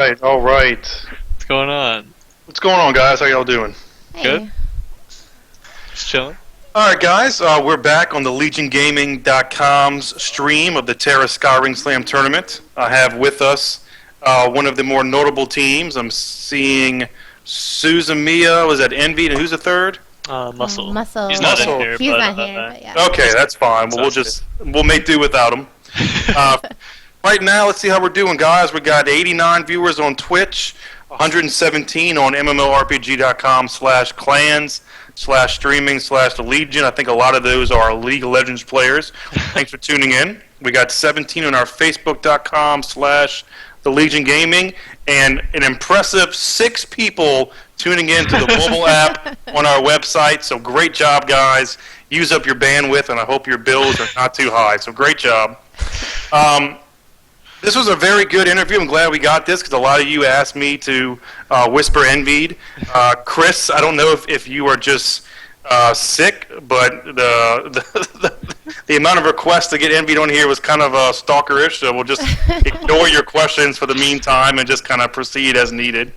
Right, all right. What's going on? What's going on, guys? How y'all doing? Hey. Good? Just chilling? All right, guys. We're back on the LegionGaming.com's stream of the Tera Skyring Slam tournament. I have with us one of the more notable teams. I'm seeing Suzamia. Was that Enviied? And who's the third? Muscle. Muscle. He's not Muscle. in here. He's but, not here, but yeah. Okay, that's fine. Well, we'll make do without him. Right now, let's see how we're doing, guys. We got 89 viewers on Twitch, 117 on MMORPG.com/clans/streaming/the Legion. I think a lot of those are League of Legends players. Thanks for tuning in. We got 17 on our Facebook.com/the Legion Gaming, and an impressive 6 people tuning in to the mobile app on our website. So great job, guys. Use up your bandwidth, and I hope your bills are not too high. So great job. This was a very good interview. I'm glad we got this because a lot of you asked me to whisper Enviied. Chris, I don't know if you are just sick, but the amount of requests to get Enviied on here was kind of stalkerish, so we'll just ignore your questions for the meantime and just kind of proceed as needed.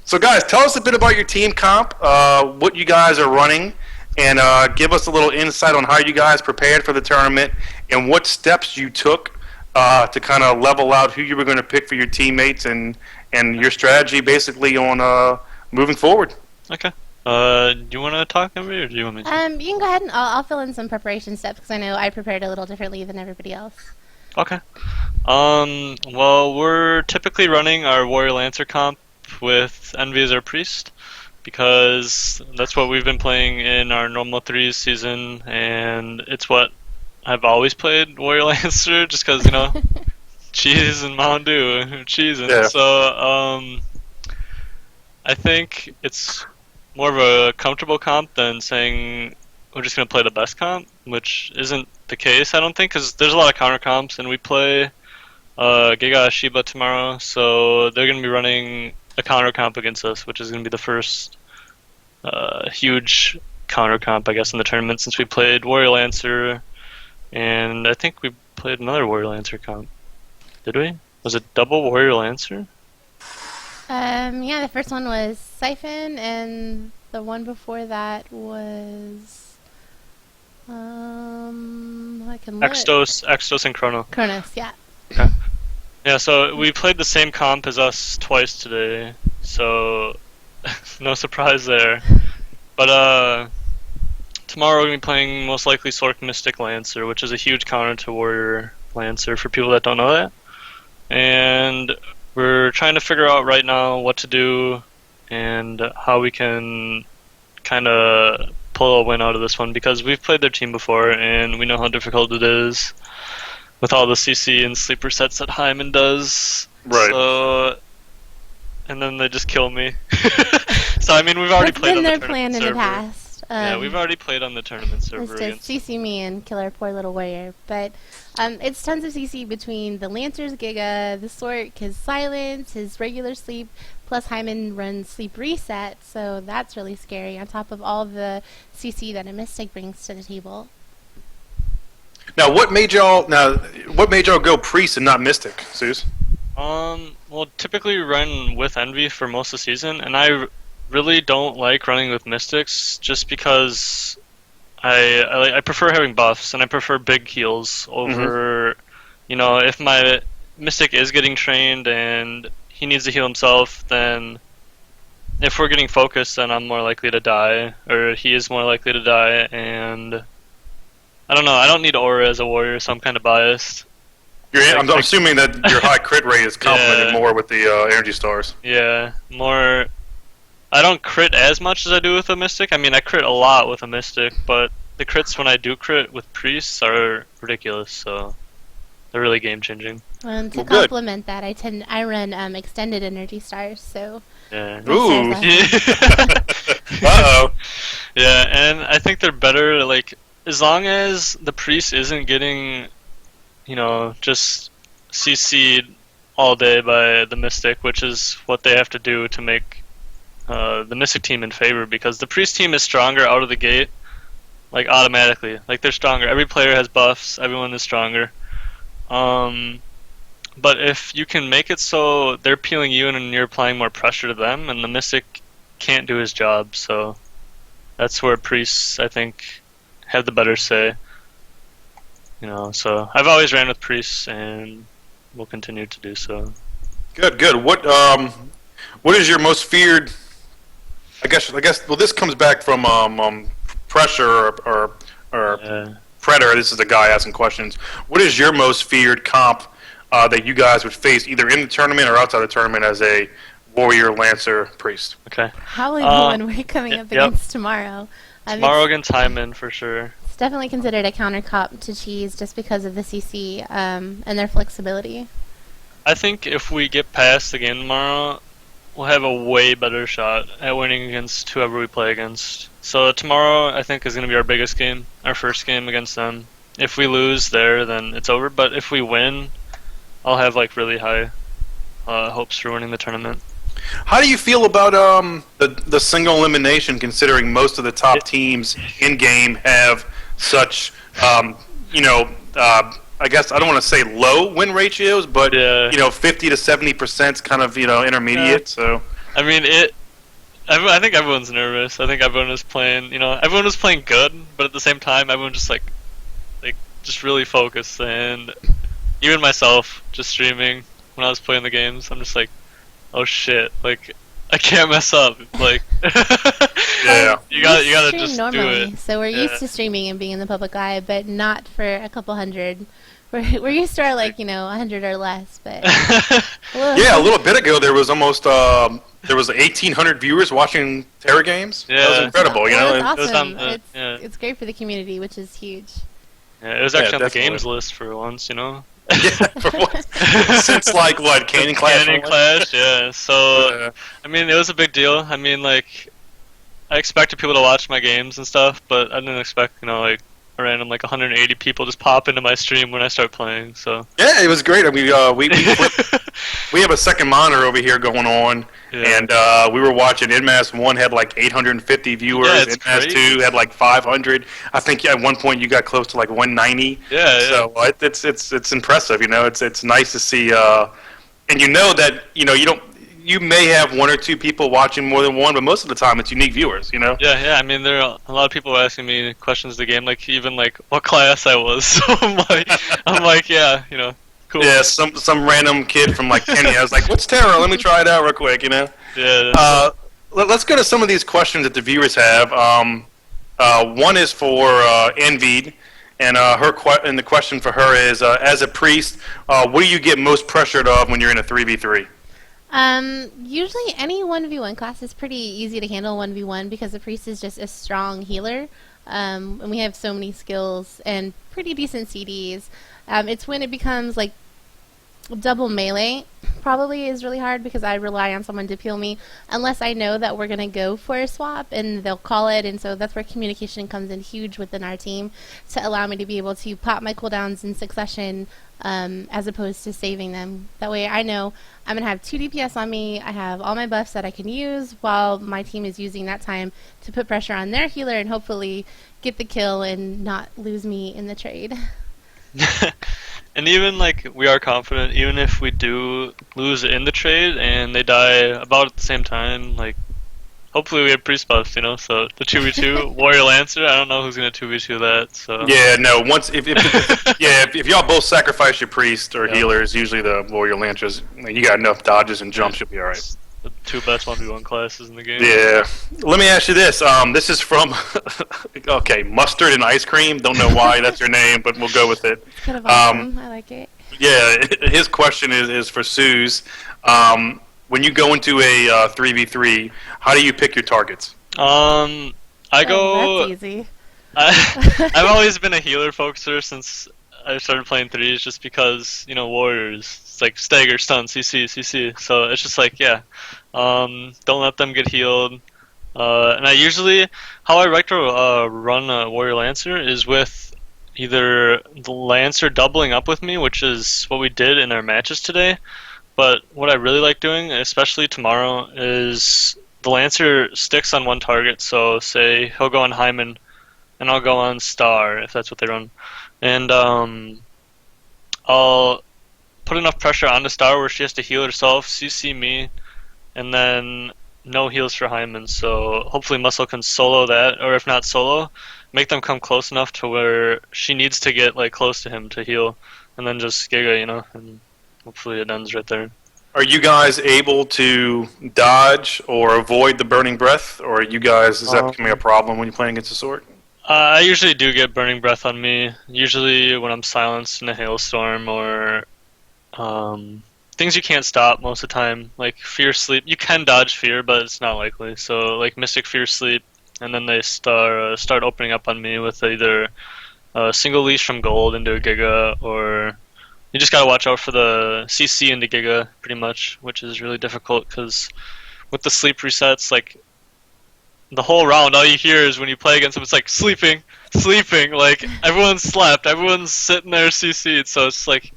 So guys, tell us a bit about your team comp, what you guys are running, and give us a little insight on how you guys prepared for the tournament and what steps you took to kind of level out who you were going to pick for your teammates and your strategy basically on moving forward. Okay. Do you want to talk, Envi, or do you want me to? You can go ahead and I'll fill in some preparation steps because I know I prepared a little differently than everybody else. Okay. Well, we're typically running our Warrior Lancer comp with Envi as our priest because that's what we've been playing in our normal 3s season, and it's what I've always played Warrior Lancer just because, you know, cheese and Mountain Dew, cheese. And so, I think it's more of a comfortable comp than saying we're just going to play the best comp, which isn't the case, I don't think, because there's a lot of counter comps, and we play Giga Shiba tomorrow, so they're going to be running a counter comp against us, which is going to be the first huge counter comp, I guess, in the tournament since we played Warrior Lancer. And I think we played another Warrior Lancer comp. Did we? Was it double Warrior Lancer? Yeah, the first one was Siphon, and the one before that was I can look. Extos and Chrono. Kronos, yeah. Okay. Yeah, so we played the same comp as us twice today, so no surprise there. But tomorrow we're going to be playing most likely Sork Mystic Lancer, which is a huge counter to Warrior Lancer for people that don't know that. And we're trying to figure out right now what to do and how we can kind of pull a win out of this one, because we've played their team before and we know how difficult it is with all the CC and sleeper sets that Hyman does. Right. So, and then they just kill me. So I mean, we've already played on the That's been their tournament plan in the server. past. Yeah, we've already played on the tournament server It's against. just CC me and kill our poor little warrior. But it's tons of CC between the Lancer's Giga, the Sork, his Silence, his regular sleep, plus Hyman runs sleep reset, so that's really scary, on top of all the CC that a Mystic brings to the table. Now, what made y'all go priest and not mystic, Suze? Well, typically we run with Envi for most of the season, and I really don't like running with Mystics just because I prefer having buffs, and I prefer big heals over, you know, if my Mystic is getting trained and he needs to heal himself, then if we're getting focused, then I'm more likely to die, or he is more likely to die, and I don't know, I don't need aura as a warrior, so I'm kind of biased. I'm assuming that your high crit rate is complemented more with the energy stars. Yeah, more. I don't crit as much as I do with a Mystic. I mean, I crit a lot with a Mystic, but the crits when I do crit with priests are ridiculous, so they're really game changing. And to complement that, I run extended energy stars, so yeah. Ooh. Uh-oh. Yeah, and I think they're better, like, as long as the priest isn't getting, you know, just CC'd all day by the Mystic, which is what they have to do to make the Mystic team in favor, because the Priest team is stronger out of the gate, like automatically. Like, they're stronger. Every player has buffs. Everyone is stronger. But if you can make it so they're peeling you and you're applying more pressure to them, and the Mystic can't do his job, so that's where priests, I think, have the better say. So I've always ran with priests, and will continue to do so. Good. What is your most feared? I guess. Well, this comes back from pressure or predator. This is a guy asking questions. What is your most feared comp that you guys would face either in the tournament or outside the tournament as a warrior, lancer, priest? Okay. Probably the one we're coming up against tomorrow. Tomorrow against Hyman for sure. It's definitely considered a counter comp to Cheese just because of the CC and their flexibility. I think if we get past the game tomorrow, we'll have a way better shot at winning against whoever we play against. So tomorrow, I think, is going to be our biggest game, our first game against them. If we lose there, then it's over. But if we win, I'll have really high hopes for winning the tournament. How do you feel about the single elimination, considering most of the top teams in game have such I guess I don't want to say low win ratios, but 50 to 70% is kind of intermediate. So I mean I think everyone's nervous. I think everyone is playing. Everyone was playing good, but at the same time, everyone just just really focused. And even myself, just streaming when I was playing the games, I'm just oh shit, I can't mess up. Yeah, you gotta just normally, do it. So we're used to streaming and being in the public eye, but not for a couple hundred. We're used to our 100 or less, but yeah. A little bit ago, there was almost 1,800 viewers watching Tera games. Yeah, that was incredible. That's awesome. It was it's great for the community, which is huge. Yeah, it was actually on the games list for once. Yeah, for once. Since Canyon Clash? Canyon Clash, yeah. So I mean, it was a big deal. I mean, I expected people to watch my games and stuff, but I didn't expect a random 180 people just pop into my stream when I start playing. So yeah, it was great. I mean, we have a second monitor over here going on, and we were watching. Enmass 1 had 850 viewers. Yeah, Enmass 2 had 500. I think at one point you got close to 190. Yeah. So it's impressive. It's nice to see. And that you may have one or two people watching more than one, but most of the time it's unique viewers, Yeah, I mean, there are a lot of people asking me questions of the game, even what class I was. So I'm yeah, cool. Yeah, some random kid from Kenya. I was what's Tera? Let me try it out real quick, Yeah. Let's go to some of these questions that the viewers have. One is for Enviied, and the question for her is, as a priest, what do you get most pressured of when you're in a 3v3? Usually any 1v1 class is pretty easy to handle 1v1 because the priest is just a strong healer. And we have so many skills and pretty decent CDs. It's when it becomes double melee probably is really hard because I rely on someone to peel me unless I know that we're going to go for a swap and they'll call it, and so that's where communication comes in huge within our team to allow me to be able to pop my cooldowns in succession as opposed to saving them. That way I know I'm going to have 2 DPS on me, I have all my buffs that I can use while my team is using that time to put pressure on their healer and hopefully get the kill and not lose me in the trade. And even we are confident, even if we do lose in the trade and they die about at the same time, hopefully we have priest buffs, so the 2v2 warrior lancer, I don't know who's gonna 2v2 that. So yeah, no. Once if y'all both sacrifice your priest or healers, usually the warrior lancers, you got enough dodges and jumps, you'll be all right. The 2 best 1v1 classes in the game. Yeah. Let me ask you this. This is from Mustard and Ice Cream. Don't know why that's your name, but we'll go with it. It's kind of awesome. I like it. Yeah, his question is for Suze. When you go into a 3v3, how do you pick your targets? That's easy. I've always been a healer focuser since I started playing threes, just because warriors. It's stagger, stun, CC. So it's just don't let them get healed. And I usually, how I like to run a warrior lancer is with either the lancer doubling up with me, which is what we did in our matches today. But what I really like doing, especially tomorrow, is the lancer sticks on one target. So say he'll go on Hyman, and I'll go on Star if that's what they run, and I'll put enough pressure on the star where she has to heal herself, CC me, and then no heals for Hyman. So hopefully Muscle can solo that, or if not solo, make them come close enough to where she needs to get like close to him to heal, and then just Giga, and hopefully it ends right there. Are you guys able to dodge or avoid the burning breath, or is that becoming a problem when you're playing against a sword? I usually do get burning breath on me. Usually when I'm silenced in a hailstorm or things you can't stop most of the time, like Fear Sleep. You can dodge Fear, but it's not likely. So like Mystic Fear Sleep, and then they start opening up on me with either a single leash from gold into a Giga, or you just gotta watch out for the CC into Giga pretty much, which is really difficult because with the sleep resets, like the whole round, all you hear is when you play against them, it's like sleeping, like everyone's slept, everyone's sitting there CC'd, so it's like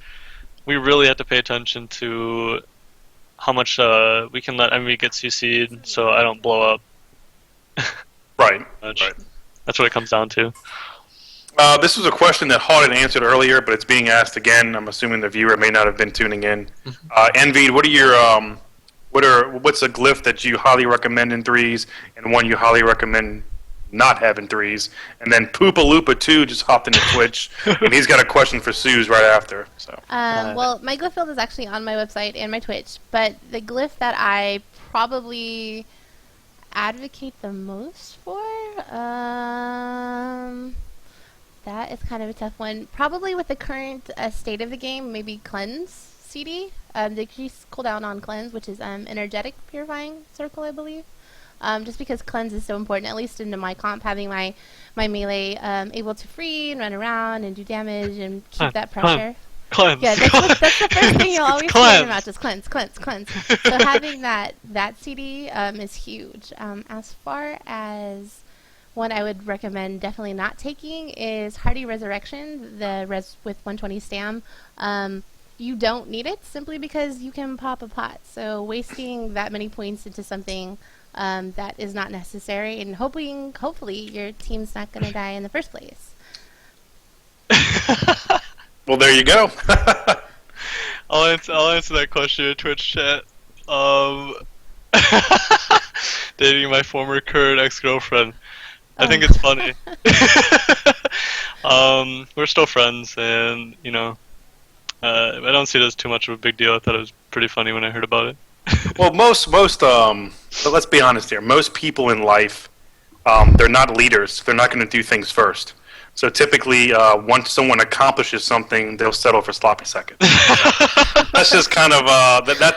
we really have to pay attention to how much we can let Envi get CC'd so I don't blow up. Right. That's what it comes down to. This was a question that Hall had answered earlier, but it's being asked again. I'm assuming the viewer may not have been tuning in. Enviied, what are your what's a glyph that you highly recommend in threes, and one you highly recommend not having threes? And then Poopaloopa 2 just hopped into Twitch, and he's got a question for Suze right after. So. Well, my glyph build is actually on my website and my Twitch, but the glyph that I probably advocate the most for, that is kind of a tough one. Probably with the current state of the game, maybe Cleanse CD. Decrease cooldown on Cleanse, which is energetic purifying circle, I believe. Just because Cleanse is so important, at least into my comp, having my melee able to free and run around and do damage and keep that pressure. Cleanse. Yeah, that's the first thing you'll always hear in your mouth, is cleanse. So having that CD is huge. As far as one I would recommend definitely not taking is Hardy Resurrection, the res with 120 stam. You don't need it simply because you can pop a pot. So wasting that many points into something that is not necessary, and hopefully your team's not going to die in the first place. Well, there you go. I'll answer that question in Twitch chat. Dating my former current ex-girlfriend. I think it's funny. We're still friends, and I don't see it as too much of a big deal. I thought it was pretty funny when I heard about it. Well, most but let's be honest here. Most people in life, they're not leaders. They're not going to do things first. So typically, once someone accomplishes something, they'll settle for sloppy seconds. That's just kind of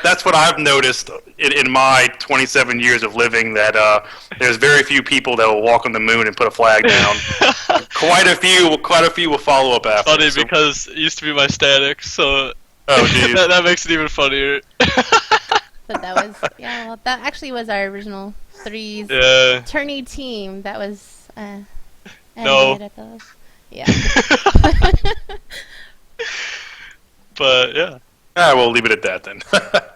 that's what I've noticed in my 27 years of living. That there's very few people that will walk on the moon and put a flag down. Quite a few will follow up after. Funny because it used to be my static, so that makes it even funnier. But that was that actually was our original threes tourney team. That was no. Yeah. But yeah. We'll leave it at that then.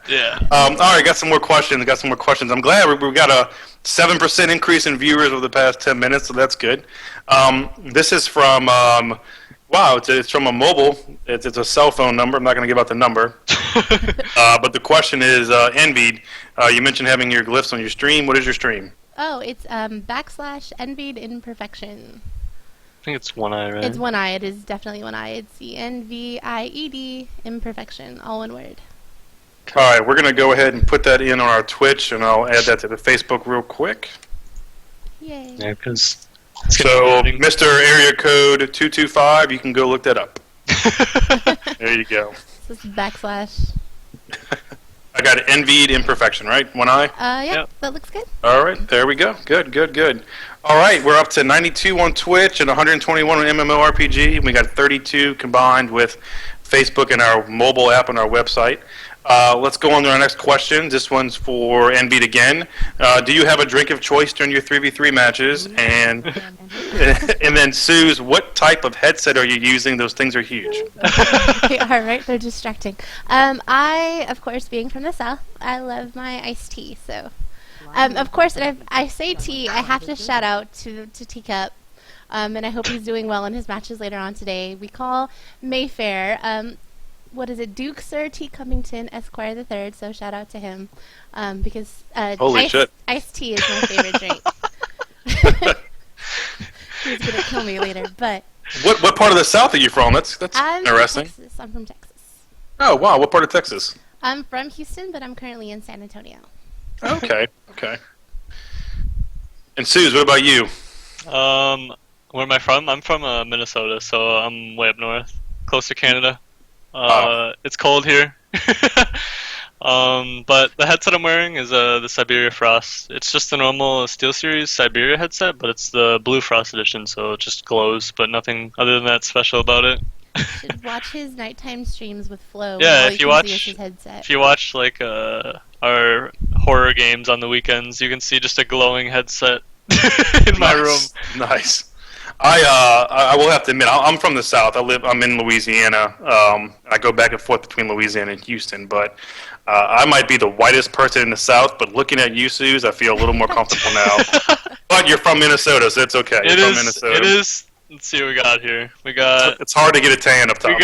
Yeah. All right, got some more questions. I'm glad we got a 7% increase in viewers over the past 10 minutes, so that's good. This is from it's from a mobile. It's a cell phone number. I'm not going to give out the number. But the question is, Enviied, you mentioned having your glyphs on your stream. What is your stream? Oh, it's /Enviied Imperfection. I think it's one eye, right? It's one eye. It is definitely one eye. It's the Enviied Imperfection, all one word. All right, we're going to go ahead and put that in on our Twitch, and I'll add that to the Facebook real quick. Yay. Yeah, because... So, Mr. Area Code 225, you can go look that up. There you go. This is /. I got Enviied Imperfection, right? One eye? Yep, that looks good. All right, there we go. Good. All right, we're up to 92 on Twitch and 121 on MMORPG. We got 32 combined with Facebook and our mobile app on our website. Let's go on to our next question. This one's for Enviied again. Do you have a drink of choice during your 3v3 matches? And and then, Suze, what type of headset are you using? Those things are huge. They are, right? They're distracting. I, of course, being from the South, I love my iced tea. So, of course, and if I say tea, I have to shout out to Teacup. And I hope he's doing well in his matches later on today. We call Mayfair. what is it, Duke Sir T. Covington Esquire the Third. So shout out to him, because Holy shit. iced tea is my favorite drink. He's gonna kill me later, but What part of the South are you from? That's I'm interesting. from Texas. I'm from Texas. Oh wow, what part of Texas? I'm from Houston, but I'm currently in San Antonio. Okay, okay. And Suze, what about you? Where am I from? I'm from Minnesota, so I'm way up north, close to Canada. It's cold here. But the headset I'm wearing is the Siberia Frost. It's just the normal SteelSeries Siberia headset, but it's the Blue Frost edition, so it just glows, but nothing other than that special about it. You should watch his nighttime streams with Flo. Yeah, if you watch like our horror games on the weekends, you can see just a glowing headset in my room. Nice. I will have to admit, I'm from the South. I'm in Louisiana. I go back and forth between Louisiana and Houston, but I might be the whitest person in the South, but looking at you, Suze, I feel a little more comfortable now. But you're from Minnesota, so it's okay. You're from Minnesota. It is. Let's see what we got here. We got. It's hard to get a tan up top.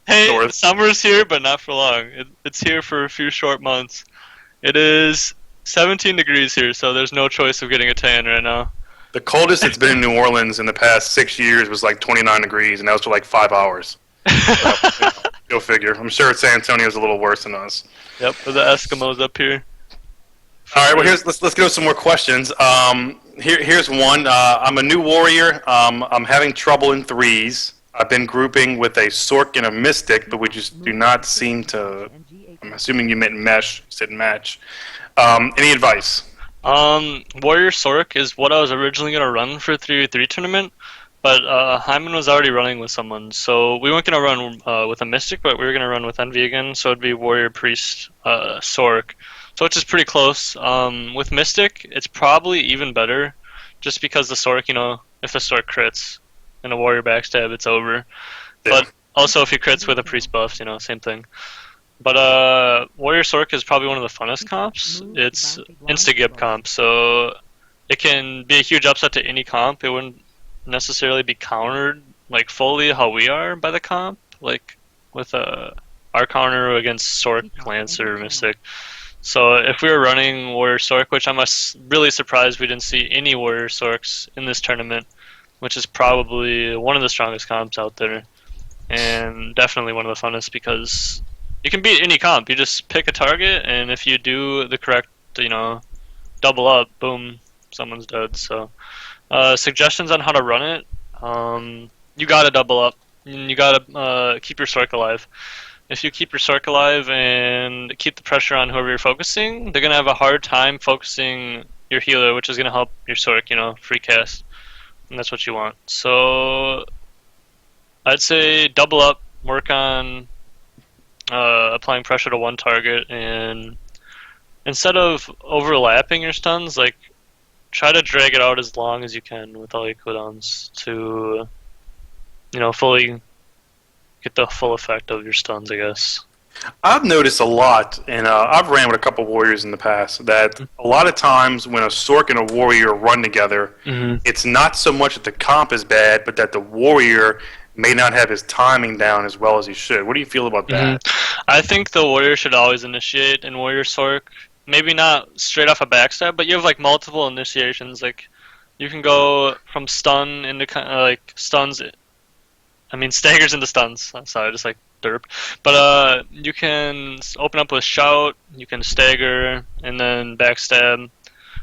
Hey, summer's here, but not for long. It's here for a few short months. It is 17 degrees here, so there's no choice of getting a tan right now. The coldest it's been in New Orleans in the past 6 years was like 29 degrees, and that was for like 5 hours. So, go figure. I'm sure San Antonio's a little worse than us. Yep, the Eskimos up here. All right, well, let's go with some more questions. Here's one. I'm a new warrior. I'm having trouble in threes. I've been grouping with a Sork and a Mystic, but we just do not seem to. I'm assuming you meant mesh. Said match. Any advice? Warrior Sork is what I was originally gonna run for 3v3 tournament, but Hyman was already running with someone, so we weren't gonna run with a Mystic, but we were gonna run with Envi again. So it'd be Warrior Priest Sork. So which is pretty close. With Mystic, it's probably even better, just because the Sork, if the Sork crits and a Warrior backstab, it's over. Yeah. But also if he crits with a Priest buff, same thing. But Warrior Sork is probably one of the funnest comps. It's insta-gib comp, so it can be a huge upset to any comp. It wouldn't necessarily be countered like fully how we are by the comp, like with our counter against Sork, Lancer, Mystic. So if we were running Warrior Sork, which I'm really surprised we didn't see any Warrior Sorks in this tournament, which is probably one of the strongest comps out there, and definitely one of the funnest because you can beat any comp. You just pick a target, and if you do the correct, double up, boom, someone's dead. So suggestions on how to run it, you gotta double up, and you gotta keep your Sork alive. If you keep your Sork alive and keep the pressure on whoever you're focusing, they're going to have a hard time focusing your healer, which is going to help your Sork, free cast. And that's what you want. So I'd say double up, work on applying pressure to one target, and instead of overlapping your stuns, like try to drag it out as long as you can with all your cooldowns to, fully get the full effect of your stuns, I guess. I've noticed a lot, and I've ran with a couple warriors in the past, that a lot of times when a Sork and a warrior run together, it's not so much that the comp is bad, but that the warrior may not have his timing down as well as he should. What do you feel about that? I think the warrior should always initiate in Warrior Sork. Maybe not straight off a backstab, but you have like multiple initiations. Like you can go from stun into stuns. Staggers into stuns. I'm sorry, just like derp. But you can open up with shout, you can stagger, and then backstab,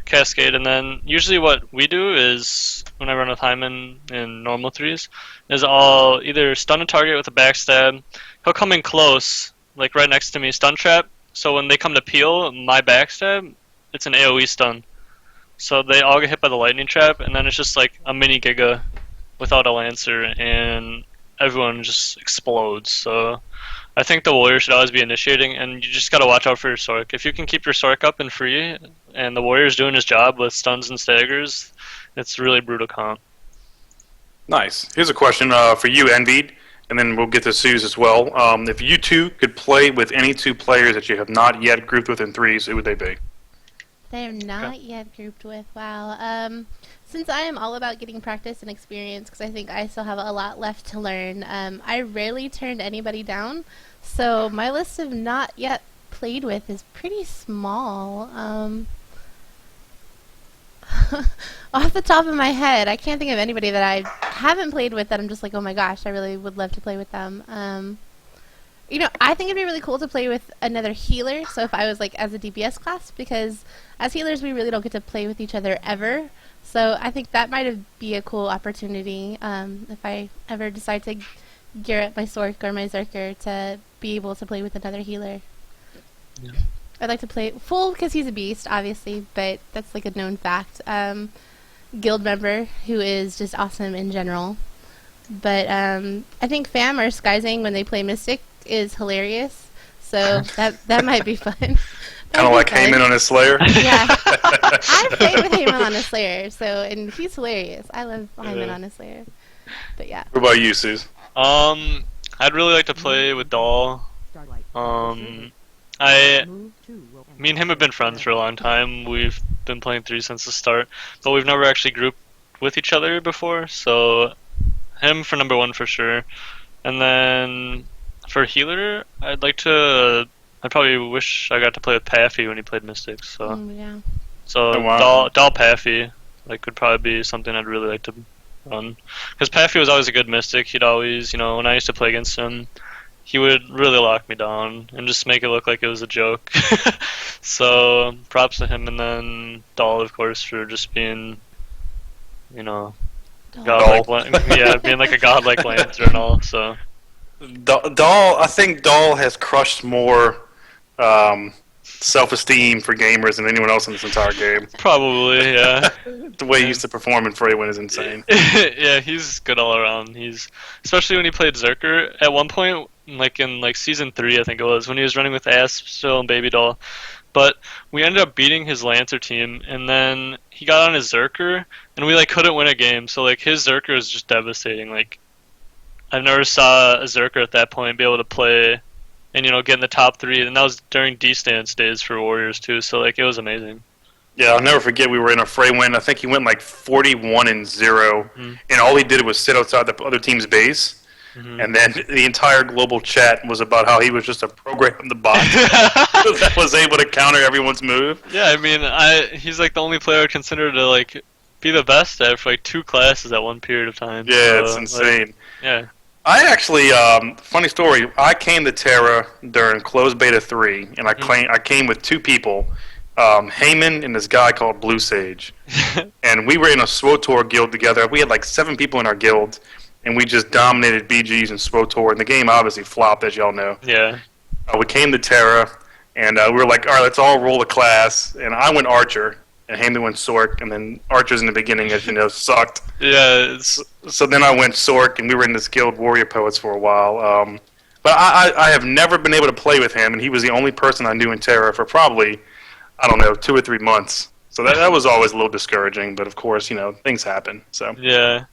cascade, and then usually what we do is, when I run with Hyman in normal threes, is I'll either stun a target with a backstab, he'll come in close, like right next to me, stun trap, so when they come to peel my backstab, it's an AoE stun. So they all get hit by the lightning trap, and then it's just like a mini Giga without a Lancer, and everyone just explodes. So I think the warrior should always be initiating, and you just gotta watch out for your Sork. If you can keep your Sork up and free, and the warrior's doing his job with stuns and staggers, it's really brutal comp. Nice. Here's a question for you, Enviied, and then we'll get to Suze as well. If you two could play with any two players that you have not yet grouped with in threes, who would they be? That I am not yet grouped with. Wow. Since I am all about getting practice and experience, because I think I still have a lot left to learn, I rarely turned anybody down. So my list of not yet played with is pretty small. Off the top of my head, I can't think of anybody that I haven't played with that I'm just like, oh my gosh, I really would love to play with them. You know, I think it'd be really cool to play with another healer. So if I was like as a DPS class, because as healers we really don't get to play with each other ever. So I think that might be a cool opportunity if I ever decide to gear up my Sork or my Zerker to be able to play with another healer. Yeah. I'd like to play full because he's a beast, obviously, but that's like a known fact. Guild member who is just awesome in general. But I think Fam or Skyzing when they play Mystic is hilarious. So that might be fun. Kind of like Heyman on his Slayer. Yeah. I played with Heyman on a Slayer, and he's hilarious. I love Heyman on a Slayer. But yeah. What about you, Suze? I'd really like to play with Doll. Me and him have been friends for a long time. We've been playing 3 since the start, but we've never actually grouped with each other before, so him for number 1 for sure. And then for healer, I'd probably wish I got to play with Paffy when he played Mystics, so Yeah. so Oh, wow. Doll Paffy could probably be something I'd really like to run. Because Paffy was always a good Mystic. He'd always, when I used to play against him, he would really lock me down and just make it look like it was a joke. So props to him, and then Doll, of course, for just being, godlike. Yeah, being like a godlike lancer and all. So Doll, I think Doll has crushed more self-esteem for gamers than anyone else in this entire game. probably, yeah. The way he used to perform in Freywin is insane. Yeah, he's good all around. Especially when he played Zerker at one point, like in season 3, I think it was, when he was running with Aspsil and Baby Doll. But we ended up beating his Lancer team, and then he got on his Zerker, and we couldn't win a game. So his Zerker is just devastating. I've never saw a Zerker at that point be able to play and get in the top 3, and that was during D-Stance days for Warriors too. So it was amazing. Yeah, I'll never forget we were in a Freywin. I think he went 41-0, and all he did was sit outside the other team's base. And then the entire global chat was about how he was just a program the bot that was able to counter everyone's move. Yeah, I mean, he's the only player I consider to be the best at for 2 classes at one period of time. Yeah, so, it's insane. Yeah. I actually, funny story. I came to Tera during closed beta 3, and I came with 2 people, Heyman and this guy called Blue Sage, and we were in a SWOTOR guild together. We had 7 people in our guild. And we just dominated BGs and SWOTOR, and the game obviously flopped, as y'all know. Yeah. We came to Tera, and we were like, all right, let's all roll a class. And I went Archer, and Heyman went Sork, and then Archers in the beginning, as you know, sucked. Yeah. So then I went Sork, and we were in this guild, Warrior Poets, for a while. But I have never been able to play with him, and he was the only person I knew in Tera for probably, 2 or 3 months. So that was always a little discouraging, but of course, things happen. So Yeah.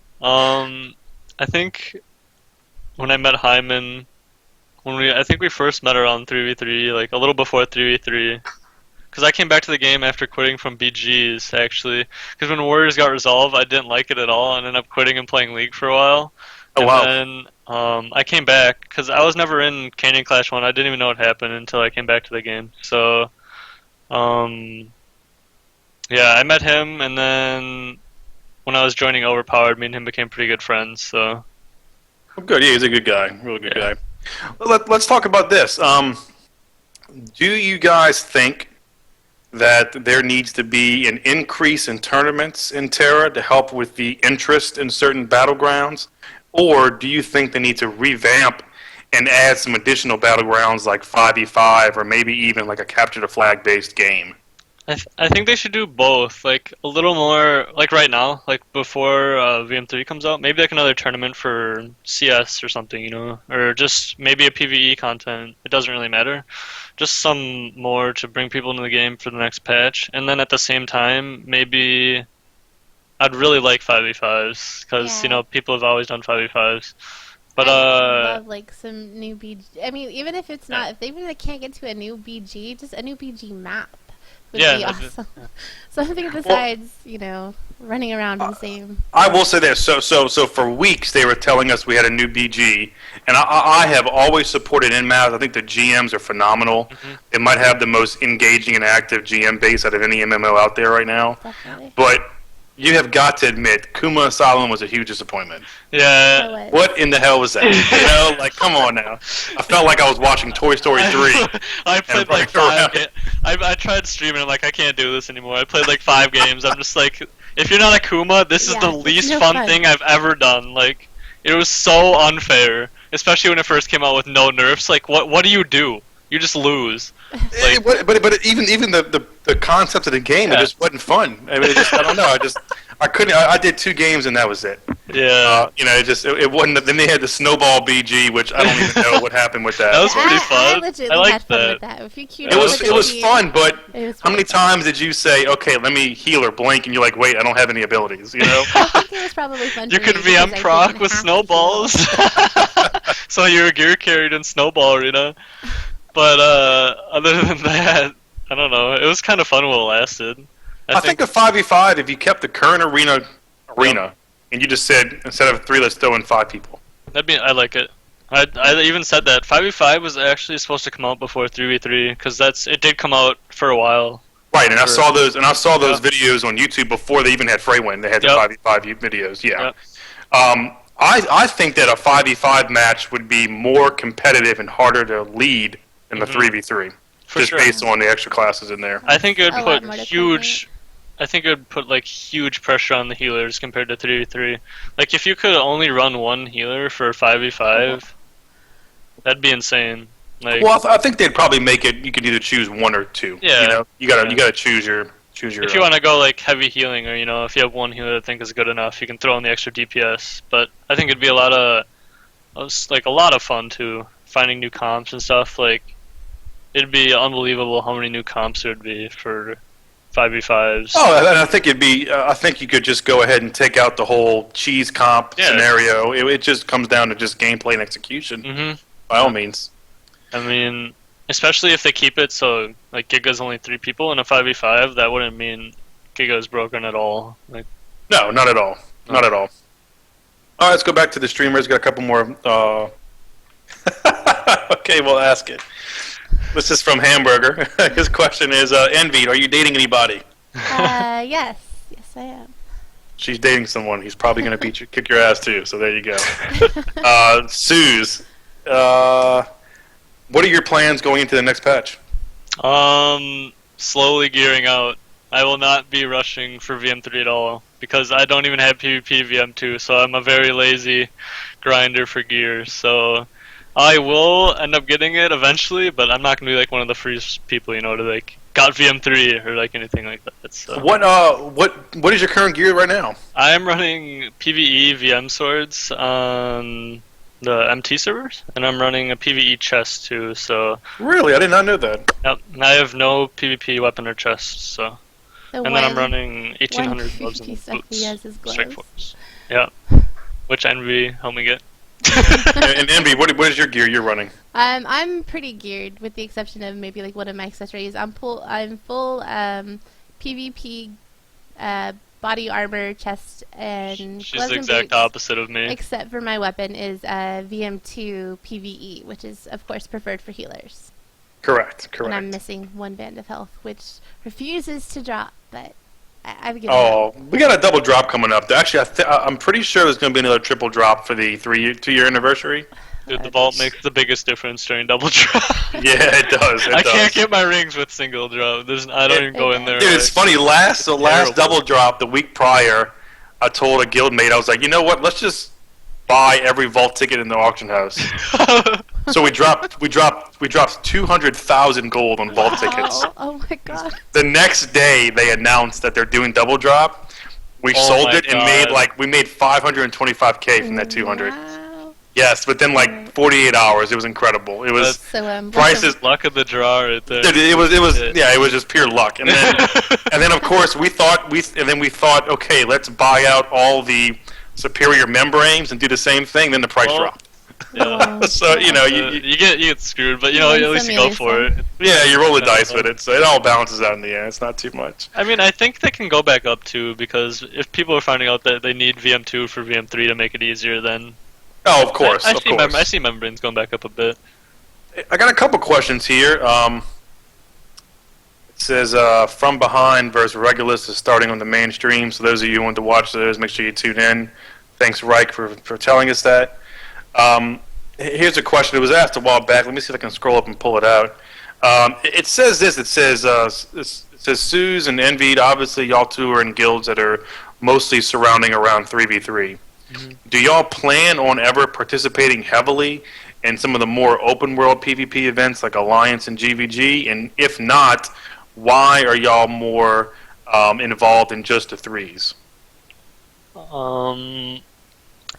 I think when I met Hyman, I think we first met around 3v3, a little before 3v3. Because I came back to the game after quitting from BGs, actually. Because when Warriors got resolved, I didn't like it at all, and ended up quitting and playing League for a while. Oh, and wow. then I came back, because I was never in Canyon Clash 1. I didn't even know what happened until I came back to the game. So, yeah, I met him, and then when I was joining Overpowered, me and him became pretty good friends. So good. Yeah, he's a good guy. Really good guy. Let's talk about this. Do you guys think that there needs to be an increase in tournaments in Tera to help with the interest in certain battlegrounds? Or do you think they need to revamp and add some additional battlegrounds like 5v5 or maybe even a capture the flag based game? I think they should do both, a little more, right now, before VM3 comes out, maybe another tournament for CS or something, or just maybe a PvE content. It doesn't really matter. Just some more to bring people into the game for the next patch, and then at the same time, maybe I'd really like 5v5s, because, people have always done 5v5s. But I love some new BG. I mean, even if it's not, if they can't get to a new BG, just a new BG map. would Yeah, be that'd be- awesome. Something besides, running around in the same. I will say this. So for weeks they were telling us we had a new BG, and I have always supported Enviied. I think the GMs are phenomenal. Mm-hmm. It might have the most engaging and active GM base out of any MMO out there right now. Definitely. But you have got to admit, Kuma Asylum was a huge disappointment. Yeah. So what? What in the hell was that? Like, come on now. I felt like I was watching Toy Story 3. I played like running 5 games. I tried streaming. I'm like, I can't do this anymore. I played like 5 games. I'm just like, if you're not a Kuma, this is Yeah, the it's least no fun fun. thing I've ever done. Like, it was so unfair, especially when it first came out with no nerfs. Like, what do? You just lose. Like, But even the concept of the game, it Yeah. just wasn't fun. I mean, I don't know. I couldn't. I did 2 games and that was it. yeah. It wasn't. Then they had the Snowball BG, which I don't even know what happened with that. That was pretty I fun. legitimately I liked had fun that. with that. If you queued It up was with it was the- fun, but It was how many really fun. times did you say, "Okay, let me heal or blink," and you're like, "Wait, I don't have any abilities," you know? I think it was probably fun. You for could me VM because I proc didn't with have to snowballs. heal. So you were gear carried in Snowball Arena. But other than that, I don't know. It was kind of fun while it lasted. I think a 5v5, if you kept the current arena, and you just said instead of 3, let's throw in 5 people. I like it. I even said that 5v5 was actually supposed to come out before 3v3 because it did come out for a while. Right, and I Sure. saw those Yeah. videos on YouTube before they even had Freywin. They had the Yep. 5v5 videos. Yeah. Yep. I think that a 5v5 match would be more competitive and harder to lead than the Mhm. 3v3, For just sure. based on the extra classes in there. I think it A would lot put more to huge. I think it would put like huge pressure on the healers compared to 3v3. Like if you could only run one healer for 5v5, that'd be insane. Like Well, I think they'd probably make it. You could either choose 1 or 2. Yeah. You gotta choose your. if you want to go like heavy healing, or if you have one healer that I think is good enough, you can throw in the extra DPS. But I think it'd be a lot of fun too, finding new comps and stuff. Like it'd be unbelievable how many new comps there'd be for 5v5s. Oh, and I think it'd be. I think you could just go ahead and take out the whole cheese comp Yeah. scenario. It just comes down to just gameplay and execution, hmm by all means. I mean, especially if they keep it so like Giga's only 3 people in a 5v5, that wouldn't mean Giga is broken at all. Like No, not at all. Not at all. All right, let's go back to the streamers. Got a couple more. Okay, we'll ask it. This is from Hamburger. His question is, Enviied, are you dating anybody? Yes, I am. She's dating someone. He's probably going to kick your ass too. So there you go. Suze, what are your plans going into the next patch? Slowly gearing out. I will not be rushing for VM3 at all because I don't even have PvP VM2, so I'm a very lazy grinder for gear. So I will end up getting it eventually, but I'm not gonna be like one of the first people, to like got VM3 or like anything like that. So What is your current gear right now? I am running PvE VM swords on the MT servers, and I'm running a PvE chest too. So Really, I did not know that. yep, and I have no PvP weapon or chest. So. The And then I'm one- running 1800 gloves PvP and stuff he has is boots. Strike gloves. force. Yeah. Which Envi helped me get. And Envy, what is your gear you're running? I'm pretty geared, with the exception of maybe like one of my accessories. I'm full PvP body armor, chest, and She's gloves the and exact boots, opposite of me. except for my weapon is VM2 PvE, which is of course preferred for healers. Correct. And I'm Correct. missing 1 band of health, which refuses to drop, but I've given Oh, up. we got a double drop coming up. Actually, I'm pretty sure there's going to be another triple drop for the 2-year anniversary. Dude, the vault makes the biggest difference during double drop. Yeah, it does. I can't get my rings with single drop. I don't even go in there. Dude, it's like- funny. Last terrible. double drop the week prior, I told a guildmate, I was like, you know what? Let's just buy every vault ticket in the auction house. So we dropped 200,000 gold on vault tickets. Oh my god. The next day they announced that they're doing double drop. We Oh sold my it and God. we made 525K from that 200. Wow. Yes, within like 48 hours. It was incredible. It was So prices. Luck of the draw right there. Dude, it was just pure luck. And then of course we thought, okay, let's buy out all the superior membranes and do the same thing. Then the price Well, dropped. Yeah. So you know, You get screwed, but you know, Win at some, least you you go lose for some. it. yeah, you roll the dice with it, so it all balances out in the end. It's not too much. I mean, I think they can go back up too, because if people are finding out that they need VM2 for VM3 to make it easier, then Oh, of course, I of see course. I see membranes going back up a bit. I got a couple questions here. It says From Behind versus Regulus is starting on the mainstream, so those of you who want to watch those, make sure you tune in. Thanks, Reich, for telling us that. Here's a question. It was asked a while back. Let me see if I can scroll up and pull it out. It says this. It says Suze and Enviied, obviously y'all two are in guilds that are mostly surrounding around 3v3. Do y'all plan on ever participating heavily in some of the more open world PvP events like Alliance and GVG? And if not, why are y'all more involved in just the threes?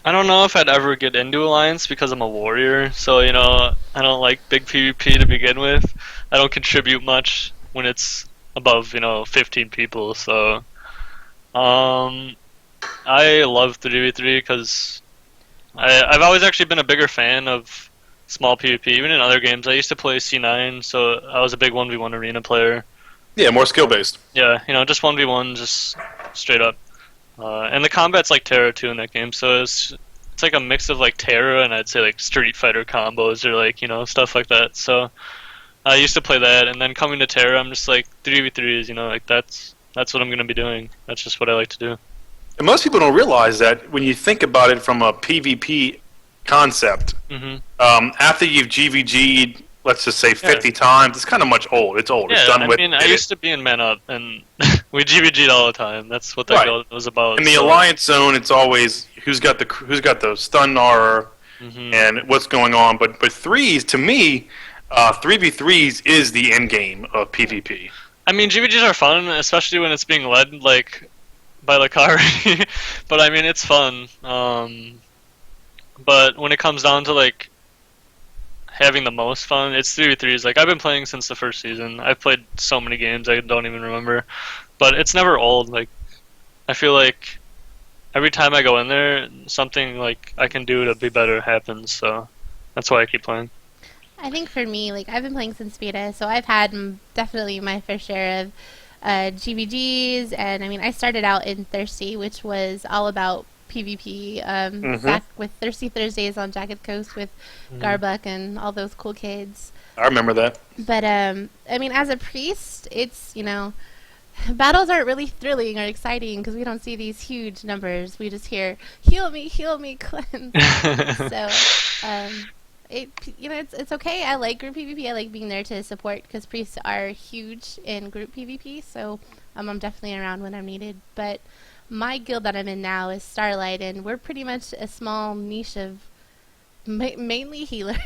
I don't know if I'd ever get into Alliance because I'm a warrior, so you know I don't like big PvP to begin with. I don't contribute much when it's above 15 people. So I love 3v3 because I've always actually been a bigger fan of small PvP, even in other games. I used to play C9, so I was a big 1v1 arena player. Yeah, more skill based. Yeah, just 1v1, just straight up. And the combat's like Tera too in that game, so it's like a mix of like Tera and I'd say like Street Fighter combos or like stuff like that. So I used to play that, and then coming to Tera, I'm just like 3v3s, like that's what I'm gonna be doing. That's just what I like to do. And most people don't realize that when you think about it from a PvP concept, after you've GVG'd, let's just say 50 times, it's kind of much old. It's old. Yeah, it's done with. I used to be in Man Up, and we GVG'd all the time. That's what that Right. was about. In the Alliance zone, it's always who's got the stun aura and what's going on. But threes, to me, 3v3s is the end game of PvP. I mean, GVGs are fun, especially when it's being led like by Lakari. But I mean, it's fun. But when it comes down to like having the most fun, it's 3v3s. Like I've been playing since the first season. I've played so many games I don't even remember. But it's never old. Like I feel like every time I go in there, something like I can do to be better happens. So that's why I keep playing. I think for me, like I've been playing since beta, so I've had definitely my fair share of GVGs, and I mean I started out in Thirsty, which was all about PvP, back with Thirsty Thursdays on Jagged Coast with Garbuck and all those cool kids. I remember that. But I mean, as a priest, it's battles aren't really thrilling or exciting because we don't see these huge numbers. We just hear heal me, cleanse. So it's okay. I like group PvP. I like being there to support because priests are huge in group PvP. So I'm definitely around when I'm needed. But my guild that I'm in now is Starlight, and we're pretty much a small niche of mainly healers,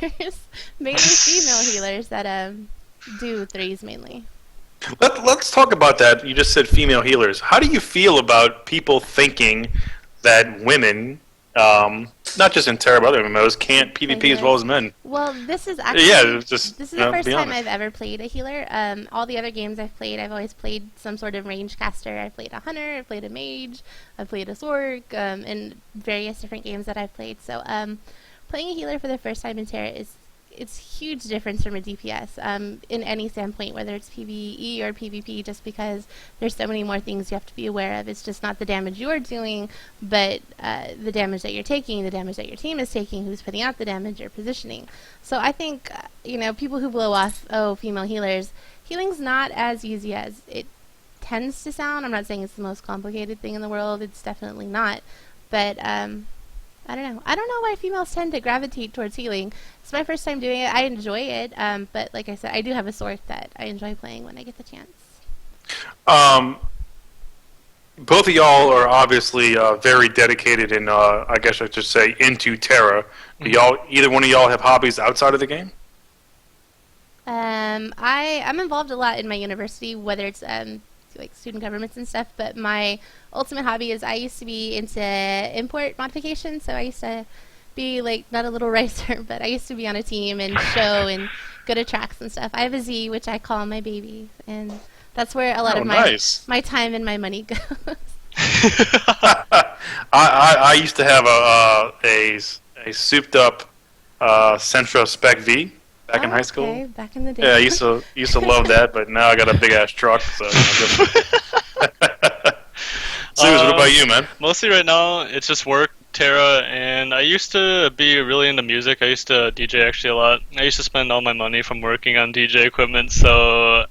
mainly female healers that do threes mainly. Let's talk about that. You just said female healers. How do you feel about people thinking that women, not just in Tera but other MMOs, can't PvP as well as men? Well, this is actually this is the first time I've ever played a healer. All the other games I've played, I've always played some sort of range caster. I've played a hunter, I've played a mage, I've played a Zork, in various different games that I've played. So playing a healer for the first time in Tera it's huge difference from a DPS in any standpoint, whether it's PvE or PvP, just because there's so many more things you have to be aware of. It's just not the damage you're doing, but the damage that you're taking, the damage that your team is taking, who's putting out the damage, or positioning. So I think, people who blow off, female healers, healing's not as easy as it tends to sound. I'm not saying it's the most complicated thing in the world. It's definitely not. But I don't know. I don't know why females tend to gravitate towards healing. It's my first time doing it. I enjoy it, but like I said, I do have a sword that I enjoy playing when I get the chance. Both of y'all are obviously very dedicated and I guess I should say into Tera. Do either one of y'all have hobbies outside of the game? I'm involved a lot in my university, whether it's like student governments and stuff, but my ultimate hobby is I used to be into import modification, so I used to be like not a little racer, but I used to be on a team and show and go to tracks and stuff. I have a Z, which I call my baby, and that's where a lot of my time and my money goes. I used to have a souped up Centro Spec V back in high school. Okay, back in the day. Yeah, I used to love that, but now I got a big ass truck. So. Suze, what about you, man? Mostly right now, it's just work, Tera, and I used to be really into music. I used to DJ actually a lot. I used to spend all my money from working on DJ equipment. So,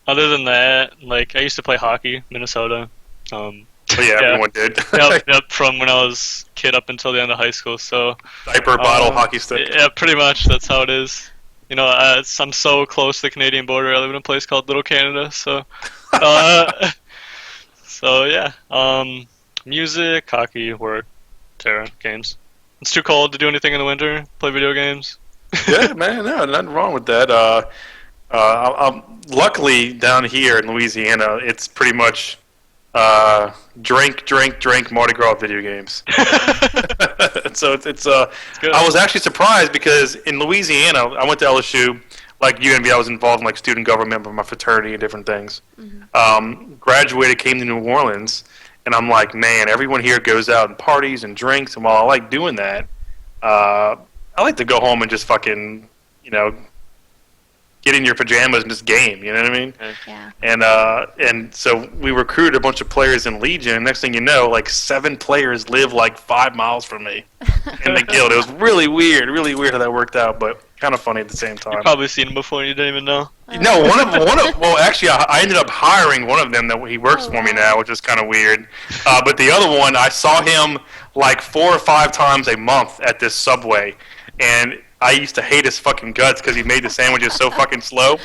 other than that, like I used to play hockey, Minnesota. Everyone did. Yep, from when I was a kid up until the end of high school. So diaper, bottle, hockey stick. Yeah, pretty much. That's how it is. You know, I'm so close to the Canadian border. I live in a place called Little Canada. So, so yeah. Music, hockey, work, Tera, games. It's too cold to do anything in the winter. Play video games. Yeah, man. No, nothing wrong with that. Luckily, down here in Louisiana, it's pretty much. Drink, Mardi Gras video games. So it's I was actually surprised because in Louisiana, I went to LSU, like UNV, I was involved in like student government with my fraternity and different things. Graduated, came to New Orleans, and I'm like, man, everyone here goes out and parties and drinks, and while I like doing that, I like to go home and just fucking, get in your pajamas and just game, you know what I mean? Yeah. And so we recruited a bunch of players in Legion, and next thing you know, like 7 players live like 5 miles from me in the guild. It was really weird how that worked out, but kind of funny at the same time. You've probably seen him before and you didn't even know. No, well, actually, I ended up hiring one of them that he works for me now, which is kind of weird. But the other one, I saw him like 4 or 5 times a month at this Subway, and I used to hate his fucking guts because he made the sandwiches so fucking slow.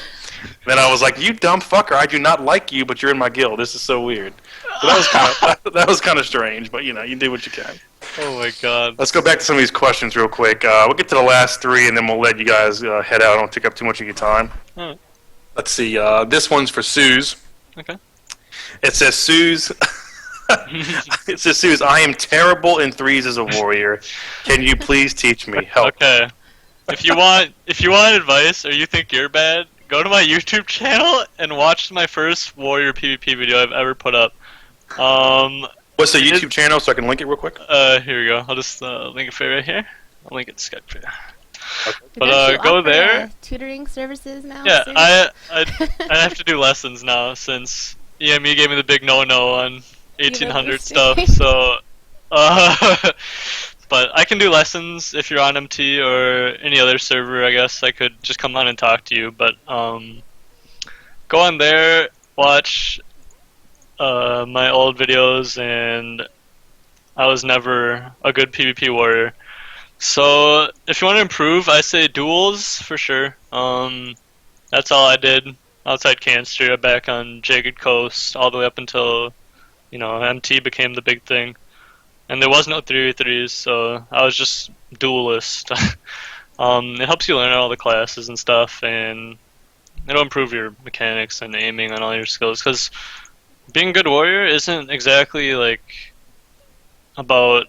Then I was like, "You dumb fucker! I do not like you, but you're in my guild. This is so weird." So that was kind of strange, but you do what you can. Oh my god! Let's go back to some of these questions real quick. We'll get to the last 3, and then we'll let you guys head out. I don't take up too much of your time. Alright. Let's see. This one's for Suze. Okay. It says, Suze. It says, Suze, I am terrible in threes as a warrior. Can you please teach me? Help. Okay. If you want advice or you think you're bad, go to my YouTube channel and watch my first warrior PvP video I've ever put up. What's the YouTube channel so I can link it real quick? Here we go. I'll just link it for you right here. I'll link it to Skype for you. Okay. But go there. Tutoring services now. Yeah, soon? I have to do lessons now since EME gave me the big no on 1800 stuff. So, but I can do lessons if you're on MT or any other server. I guess I could just come on and talk to you. But go on there, watch my old videos, and I was never a good PvP warrior. So if you want to improve, I say duels for sure. That's all I did outside Canster, back on Jagged Coast, all the way up until MT became the big thing. And there was no 3v3s, so I was just duelist. It helps you learn all the classes and stuff, and it'll improve your mechanics and aiming on all your skills. Because being a good warrior isn't exactly like about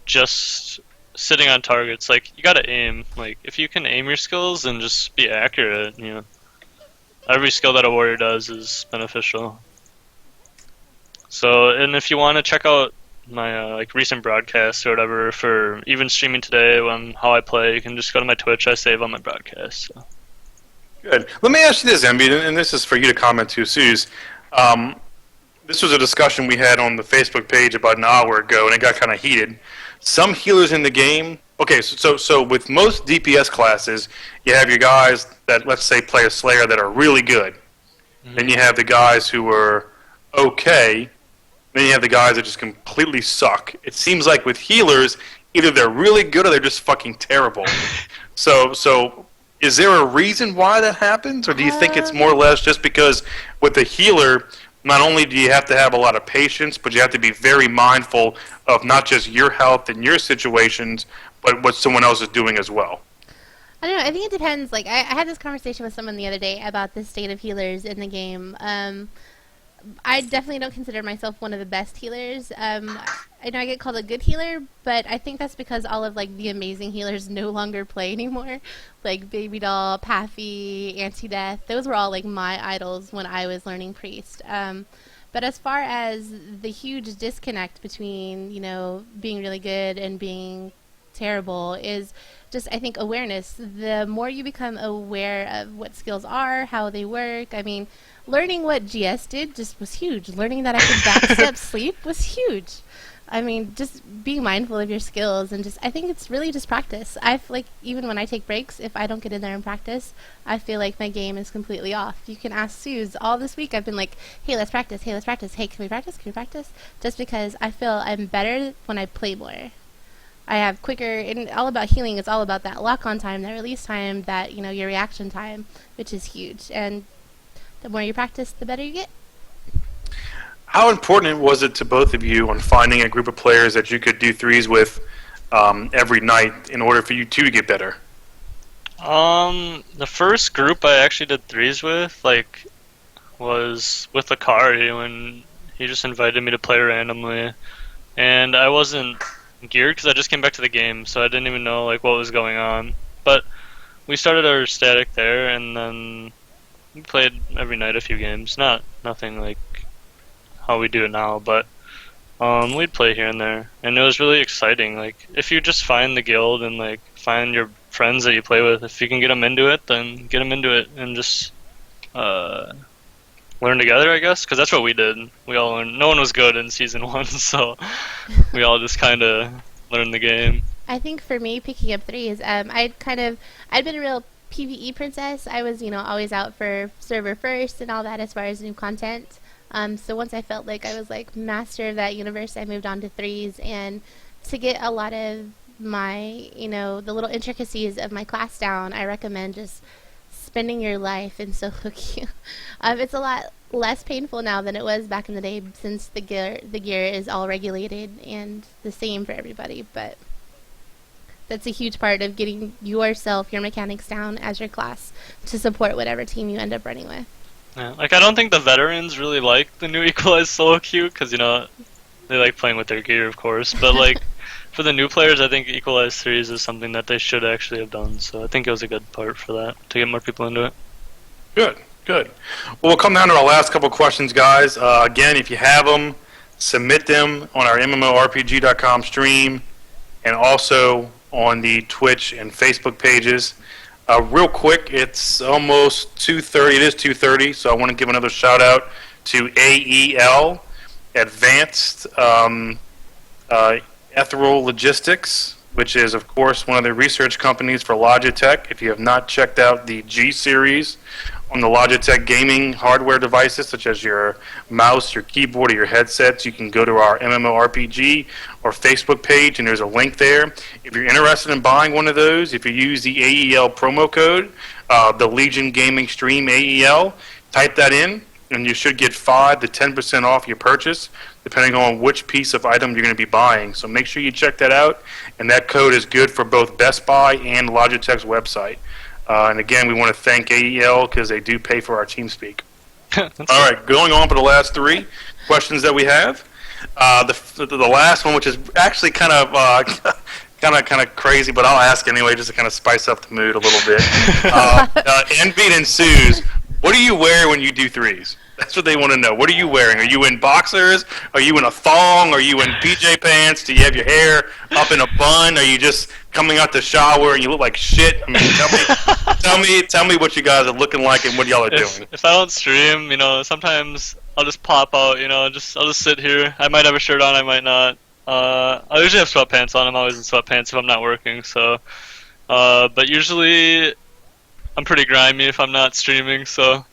just sitting on targets. Like, you gotta aim. Like, if you can aim your skills and just be accurate, every skill that a warrior does is beneficial. So, and if you want to check out my recent broadcasts or whatever for even streaming today on how I play, you can just go to my Twitch. I save on my broadcasts. So. Good. Let me ask you this, Envi, and this is for you to comment too, Suze. This was a discussion we had on the Facebook page about an hour ago, and it got kind of heated. Some healers in the game. Okay, so with most DPS classes, you have your guys that, let's say, play a Slayer that are really good. Mm-hmm. Then you have the guys who are okay. Then you have the guys that just completely suck. It seems like with healers, either they're really good or they're just fucking terrible. So is there a reason why that happens, or do you think it's more or less just because with the healer, not only do you have to have a lot of patience, but you have to be very mindful of not just your health and your situations, but what someone else is doing as well? I don't know. I think it depends. Like, I had this conversation with someone the other day about the state of healers in the game. I definitely don't consider myself one of the best healers. I know I get called a good healer, but I think that's because all of the amazing healers no longer play anymore. Like Baby Doll, Paffy, Anti-Death, those were all my idols when I was learning Priest. But as far as the huge disconnect between being really good and being terrible is just, I think, awareness. The more you become aware of what skills are, how they work. I mean, learning what GS did just was huge. Learning that I could backstep sleep was huge. I mean, just being mindful of your skills and just, I think it's really just practice. I feel like even when I take breaks, if I don't get in there and practice, I feel like my game is completely off. You can ask Suze. All this week I've been like, hey, let's practice. Hey, let's practice. Hey, can we practice? Can we practice? Just because I feel I'm better when I play more. I have quicker, and all about healing, it's all about that lock-on time, that release time, that, you know, your reaction time, which is huge. And the more you practice, the better you get. How important was it to both of you on finding a group of players that you could do threes with every night in order for you two to get better? The first group I actually did threes with, like, was with Akari when he just invited me to play randomly, and I wasn't geared because I just came back to the game, so I didn't even know like what was going on. But we started our static there, and then we played every night a few games. Nothing like how we do it now, but we'd play here and there, and it was really exciting. Like, if you just find the guild and like find your friends that you play with, if you can get them into it, then get them into it and just learn together, I guess, because that's what we did. We all learned. No one was good in season 1, so we all just kind of learned the game. I think for me, picking up threes, I'd been a real PvE princess. I was, always out for server first and all that as far as new content. So once I felt like I was like master of that universe, I moved on to threes, and to get a lot of my, the little intricacies of my class down, I recommend just spending your life in solo queue. It's a lot less painful now than it was back in the day, since the gear is all regulated and the same for everybody, but that's a huge part of getting yourself, your mechanics down as your class to support whatever team you end up running with. Yeah, like, I don't think the veterans really like the new equalized solo queue, because, they like playing with their gear, of course, but, like, for the new players, I think equalized threes is something that they should actually have done, so I think it was a good part for that, to get more people into it. Good. Well, we'll come down to our last couple questions, guys. Again, if you have them, submit them on our MMORPG.com stream, and also on the Twitch and Facebook pages. Real quick, it's almost 2:30. It is 2:30, so I want to give another shout out to AEL, Advanced Ethereal Logistics, which is, of course, one of the research companies for Logitech. If you have not checked out the G series on the Logitech gaming hardware devices, such as your mouse, your keyboard, or your headsets, you can go to our MMORPG or Facebook page, and there's a link there. If you're interested in buying one of those, if you use the AEL promo code, the LegionGaming Stream AEL, type that in, and you should get 5 to 10% off your purchase, depending on which piece of item you're going to be buying. So make sure you check that out, and that code is good for both Best Buy and Logitech's website. And again, we want to thank AEL because they do pay for our TeamSpeak. All right, going on for the last 3 questions that we have. The last one, which is actually kind of crazy, but I'll ask anyway, just to kind of spice up the mood a little bit. Enviied and Suze, what do you wear when you do threes? That's what they want to know. What are you wearing? Are you in boxers? Are you in a thong? Are you in PJ pants? Do you have your hair up in a bun? Are you just coming out the shower and you look like shit? I mean, tell me what you guys are looking like and what y'all are doing. If I don't stream, sometimes I'll just pop out. I'll just sit here. I might have a shirt on, I might not. I usually have sweatpants on. I'm always in sweatpants if I'm not working. So, but usually I'm pretty grimy if I'm not streaming. So.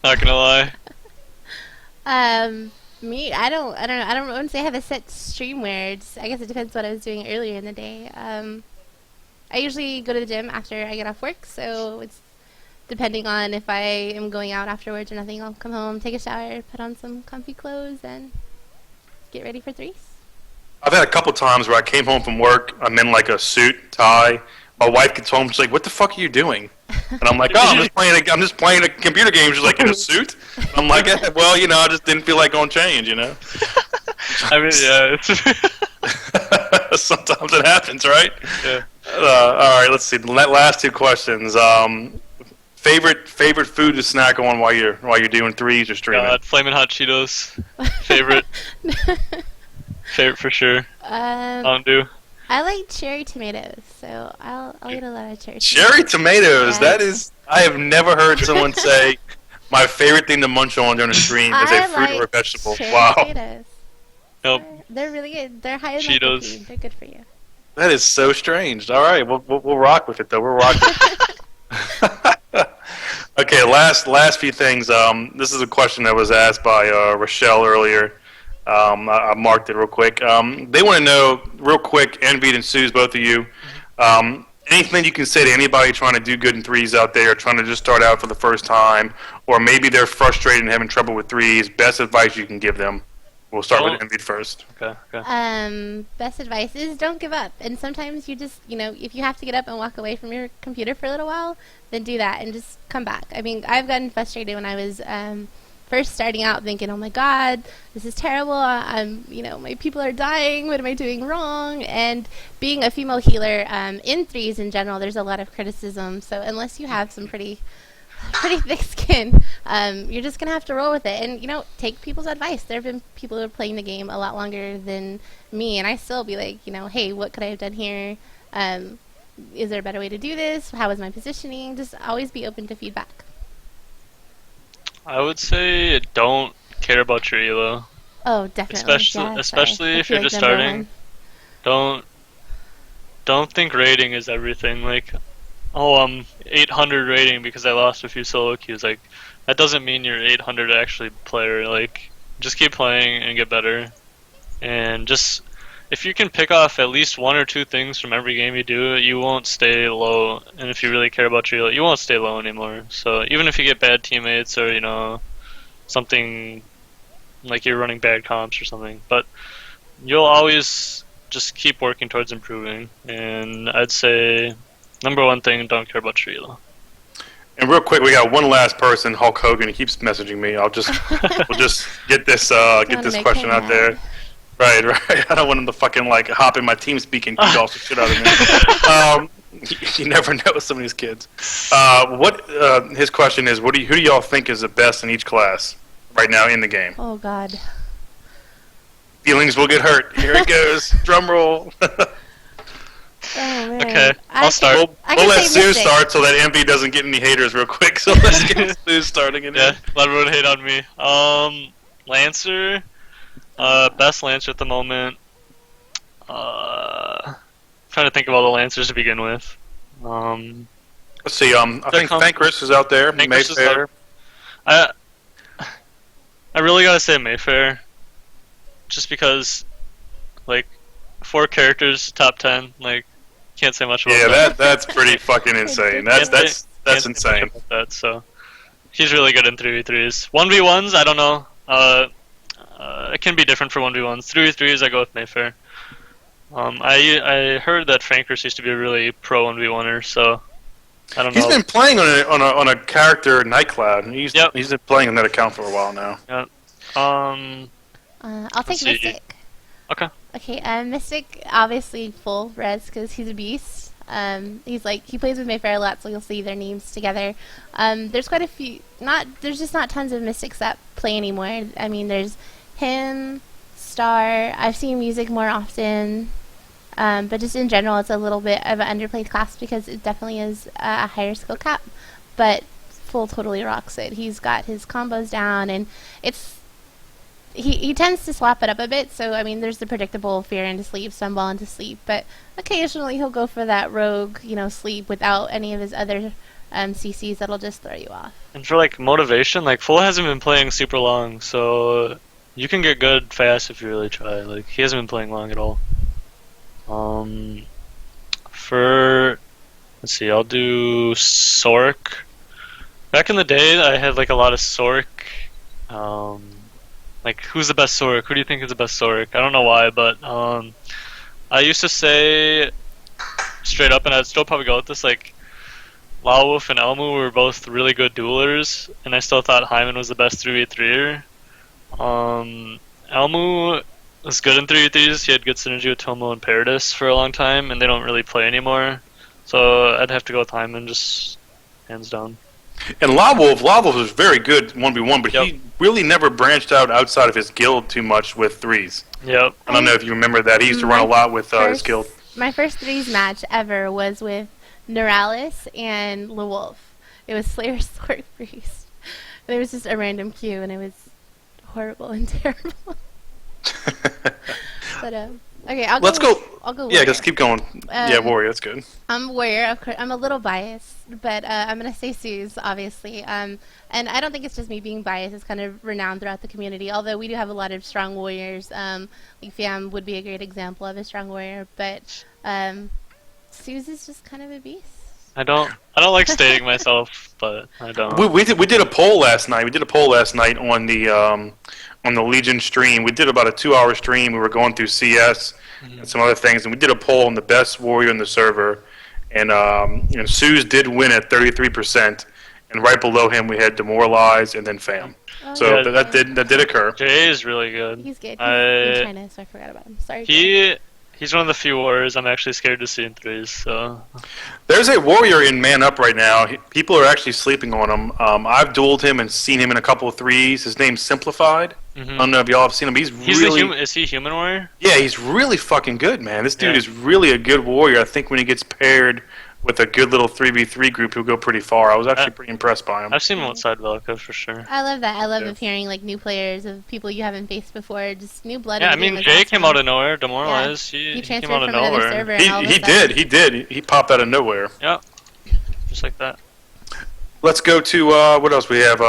Not gonna lie. Me, I don't know. I wouldn't say I have a set stream wear. I guess it depends what I was doing earlier in the day. I usually go to the gym after I get off work, so it's depending on if I am going out afterwards or nothing. I'll come home, take a shower, put on some comfy clothes, and get ready for threes. I've had a couple times where I came home from work, I'm in like a suit, tie. My wife gets home, she's like, "What the fuck are you doing?" And I'm like, "Oh, I'm just playing a computer game." She's like, "In a suit?" I'm like, "Well, I just didn't feel like on change, I mean, yeah. Sometimes it happens, right? Yeah. All right, let's see. The last 2 questions. Favorite food to snack on while you're doing threes or streaming? God, Flamin' Hot Cheetos. Favorite. Favorite for sure. Mountain Dew. I like cherry tomatoes, so I'll eat a lot of cherry. Cherry tomatoes. Yes. That is. I have never heard someone say my favorite thing to munch on during a stream is a I fruit or a like vegetable. cherry Wow. tomatoes. Nope. They're really good. They're high in Cheetos. lycopene. They're good for you. That is so strange. All right, we'll rock with it though. We'll rock with it. Okay, last few things. This is a question that was asked by Rochelle earlier. I marked it real quick. They want to know real quick, Enviied and Suze, both of you. Anything you can say to anybody trying to do good in threes out there, trying to just start out for the first time, or maybe they're frustrated and having trouble with threes. Best advice you can give them. We'll start with Enviied first. Okay. Best advice is don't give up. And sometimes you just, if you have to get up and walk away from your computer for a little while, then do that and just come back. I mean, I've gotten frustrated when I was first starting out thinking, oh my god, this is terrible. My people are dying. What am I doing wrong? And being a female healer in threes in general, there's a lot of criticism. So unless you have some pretty thick skin, you're just gonna have to roll with it and take people's advice. There have been people who are playing the game a lot longer than me, and I still be like, hey, what could I have done here? Is there a better way to do this? How is my positioning? Just always be open to feedback. I would say don't care about your elo. Oh, definitely. Especially if you're just starting. Don't think rating is everything. Like, oh, I'm 800 rating because I lost a few solo queues. Like, that doesn't mean you're 800 actually player. Like, just keep playing and get better. And just, if you can pick off at least one or two things from every game you do, you won't stay low. And if you really care about your elo, you won't stay low anymore. So even if you get bad teammates or, something like you're running bad comps or something, but you'll always just keep working towards improving. And I'd say number one thing, don't care about your elo. And real quick, we got one last person, Hulk Hogan. He keeps messaging me. We'll just get this question out there. Right. I don't want him to fucking hop in my team speak and beat off the shit out of me. You never know with some of these kids. His question is, who do y'all think is the best in each class right now in the game? Oh God. Feelings will get hurt. Here it goes. Drum roll. Oh, man. Okay, I'll start. We'll let Sue start so that Envi doesn't get any haters real quick. So let's get Sue starting. Yeah, let everyone hate on me. Lancer. Best Lancer at the moment. Trying to think of all the Lancers to begin with. Let's see. I think Thankris is out there. Mayfair. I really gotta say Mayfair, just because, 4 characters, top 10. Can't say much about that. Yeah, that's pretty fucking insane. That's insane. So he's really good in 3v3s. 1v1s, I don't know. It can be different for 1v1s. 3v3s, I go with Mayfair. I heard that Frankers used to be a really pro 1v1er, so I don't know. He's been playing on a character Nightcloud. He's been playing on that account for a while now. Yeah. I'll take Mystic. Okay, Mystic obviously full res because he's a beast. He plays with Mayfair a lot, so you'll see their names together. There's quite a few. There's just not tons of Mystics that play anymore. I mean, there's him, Star. I've seen Music more often, but just in general, it's a little bit of an underplayed class because it definitely is a higher skill cap. But full totally rocks it. He's got his combos down, and he tends to swap it up a bit. So I mean, there's the predictable fear into sleep, stumble into sleep, but occasionally he'll go for that rogue, sleep without any of his other CCs that'll just throw you off. And for motivation, Full hasn't been playing super long, so you can get good fast if you really try. He hasn't been playing long at all. Let's see, I'll do Sork. Back in the day, I had a lot of Sork. Who's the best Sork? Who do you think is the best Sork? I don't know why, but I used to say straight up, and I'd still probably go with this, Lawwolf and Elmu were both really good duelers, and I still thought Hyman was the best 3v3er. Elmu was good in 3v3s. He had good synergy with Tomo and Paradis for a long time, and they don't really play anymore. So I'd have to go with Hyman, just hands down. And Lawwolf was very good 1v1, but he really never branched out outside of his guild too much with threes. Yep. I don't know if you remember that. He used to run a lot with his guild. My first threes match ever was with Neuralis and LeWolf. It was Slayer Sword Priest. There was just a random queue, and it was horrible and terrible. But okay, Let's go. I'll go. Yeah, Warrior. just keep going. Yeah, Warrior, that's good. I'm Warrior. Of course, I'm a little biased, but I'm gonna say Suze, obviously. And I don't think it's just me being biased. It's kind of renowned throughout the community. Although we do have a lot of strong warriors. Like Fiam would be a great example of a strong warrior, but Suze is just kind of a beast. I don't like stating myself, but I don't. We did a poll last night. We did a poll last night on the Legion stream. We did about a 2-hour stream. We were going through CS and some other things, and we did a poll on the best warrior in the server. And Suze did win at 33%, and right below him we had Demoralize and then Fam. So Yeah. that did occur. Jay is really good. He's good. He's in China, so I forgot about him. Sorry. He's one of the few warriors I'm actually scared to see in threes. So There's a warrior in Man Up right now. People are actually sleeping on him. I've dueled him and seen him in a couple of threes. His name's Simplified. I don't know if y'all have seen him. He's really... Is he human warrior? Yeah, he's really fucking good, man. This dude is really a good warrior. I think when he gets paired with a good little 3v3 group, he'll go pretty far. I was actually pretty impressed by him. I've seen him outside Velka for sure. I love that. I love hearing like new players of people you haven't faced before, just new blood. Yeah, I in the mean game is Jay awesome. came out of nowhere. Demoralized. He He transferred came out of from another nowhere. server. And all of a He sudden- did. He popped out of nowhere. Yep. Just like that. Let's go to what else we have.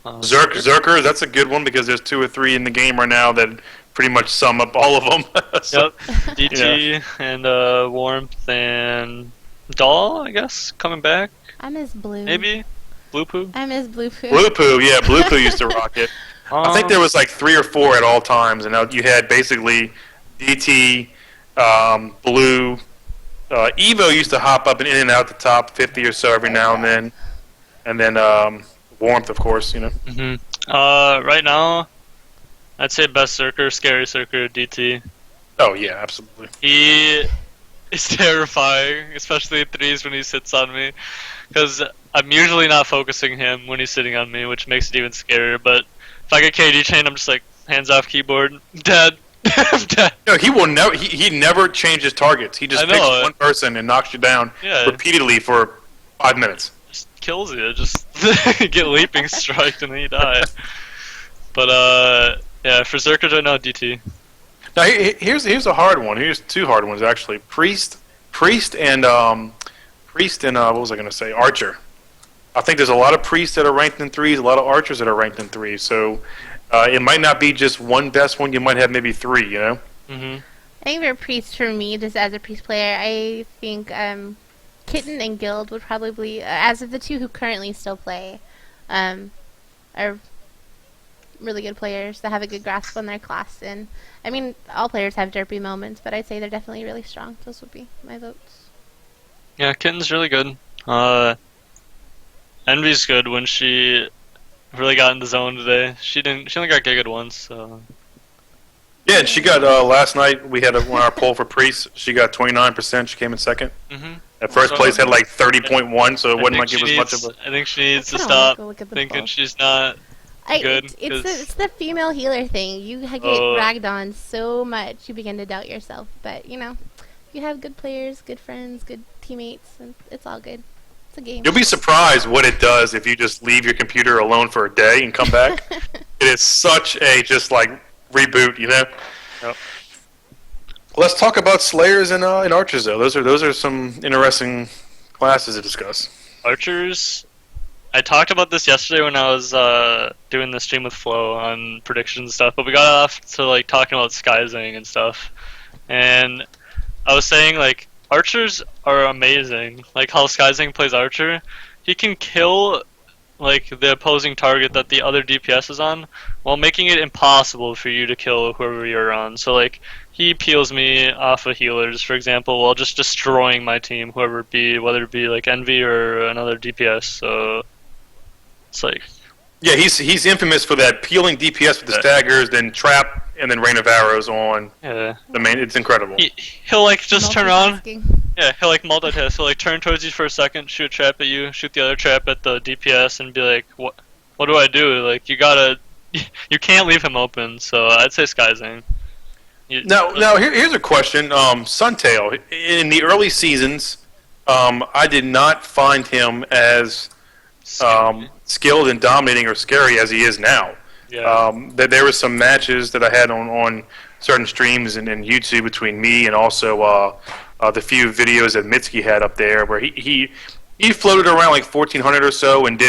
Zerker. That's a good one because there's 2 or 3 in the game right now that pretty much sum up all of them. Yep. DT and Warmth and Doll, I guess, coming back. I miss Blue. Maybe Blue Poo. I miss Blue Poo. Blue Poo, yeah, Blue Poo used to rock it. I think there was like 3 or 4 at all times, and now you had basically DT, Blue. Evo used to hop up and in and out the top 50 or so every now and then Warmth, of course, you know. Right now, I'd say best Zerker, scary Zerker, DT. Oh yeah, absolutely. He is terrifying, especially in threes when he sits on me, because I'm usually not focusing him when he's sitting on me, which makes it even scarier. But if I get KD chain, I'm just like hands off keyboard, dead. I'm dead. No, he will never. He never changes targets. He just picks one person and knocks you down repeatedly for 5 minutes. Just kills you. Just get leaping striked and then you die. But yeah, for Zerker right now, DT. Now here's a hard one. Here's 2 hard ones actually. Priest and what was I going to say? Archer. I think there's a lot of priests that are ranked in threes, a lot of archers that are ranked in threes. So it might not be just one best one. You might have maybe 3. You know. I think for priest, for me, just as a priest player, I think Kitten and Guild would probably, as of the 2 who currently still play, are really good players that have a good grasp on their class. And I mean, all players have derpy moments, but I'd say they're definitely really strong. Those would be my votes. Yeah, Kitten's really good. Envy's good when she really got in the zone today. She only got gigged once, so. Yeah, and she got last night. We had our poll for Priest. She got 29%. She came in second. At first place had like 30.1, so it wasn't like it was much of a. I think she needs to stop look at the thinking poll. she's not good. It's the female healer thing. You get ragged on so much, you begin to doubt yourself. But you know, you have good players, good friends, good teammates, and it's all good. It's a game. You'll be surprised what it does if you just leave your computer alone for a day and come back. It is such a just like reboot, you know. Yep. Let's talk about Slayers and Archers though. Those are some interesting classes to discuss. Archers. I talked about this yesterday when I was doing the stream with Flo on predictions and stuff, but we got off to like talking about Skyzing and stuff, and I was saying like Archers are amazing. Like how Skyzing plays Archer, he can kill like the opposing target that the other DPS is on, while making it impossible for you to kill whoever you're on. So like he peels me off of healers, for example, while just destroying my team, whoever it be, whether it be like Envi or another DPS. So it's like, yeah, he's infamous for that peeling DPS with the staggers, then trap, and then rain of arrows on the main. It's incredible. He'll like just turn around. Multitasking. Yeah, he'll like multitask. He'll like turn towards you for a second, shoot a trap at you, shoot the other trap at the DPS, and be like, "What do I do?" Like you can't leave him open. So I'd say Skyzing. Now here's a question. Suntail, in the early seasons, I did not find him as skilled and dominating or scary as he is now. Yeah. There were some matches that I had on certain streams and YouTube between me and also the few videos that Mitski had up there where he floated around like 1400 or so and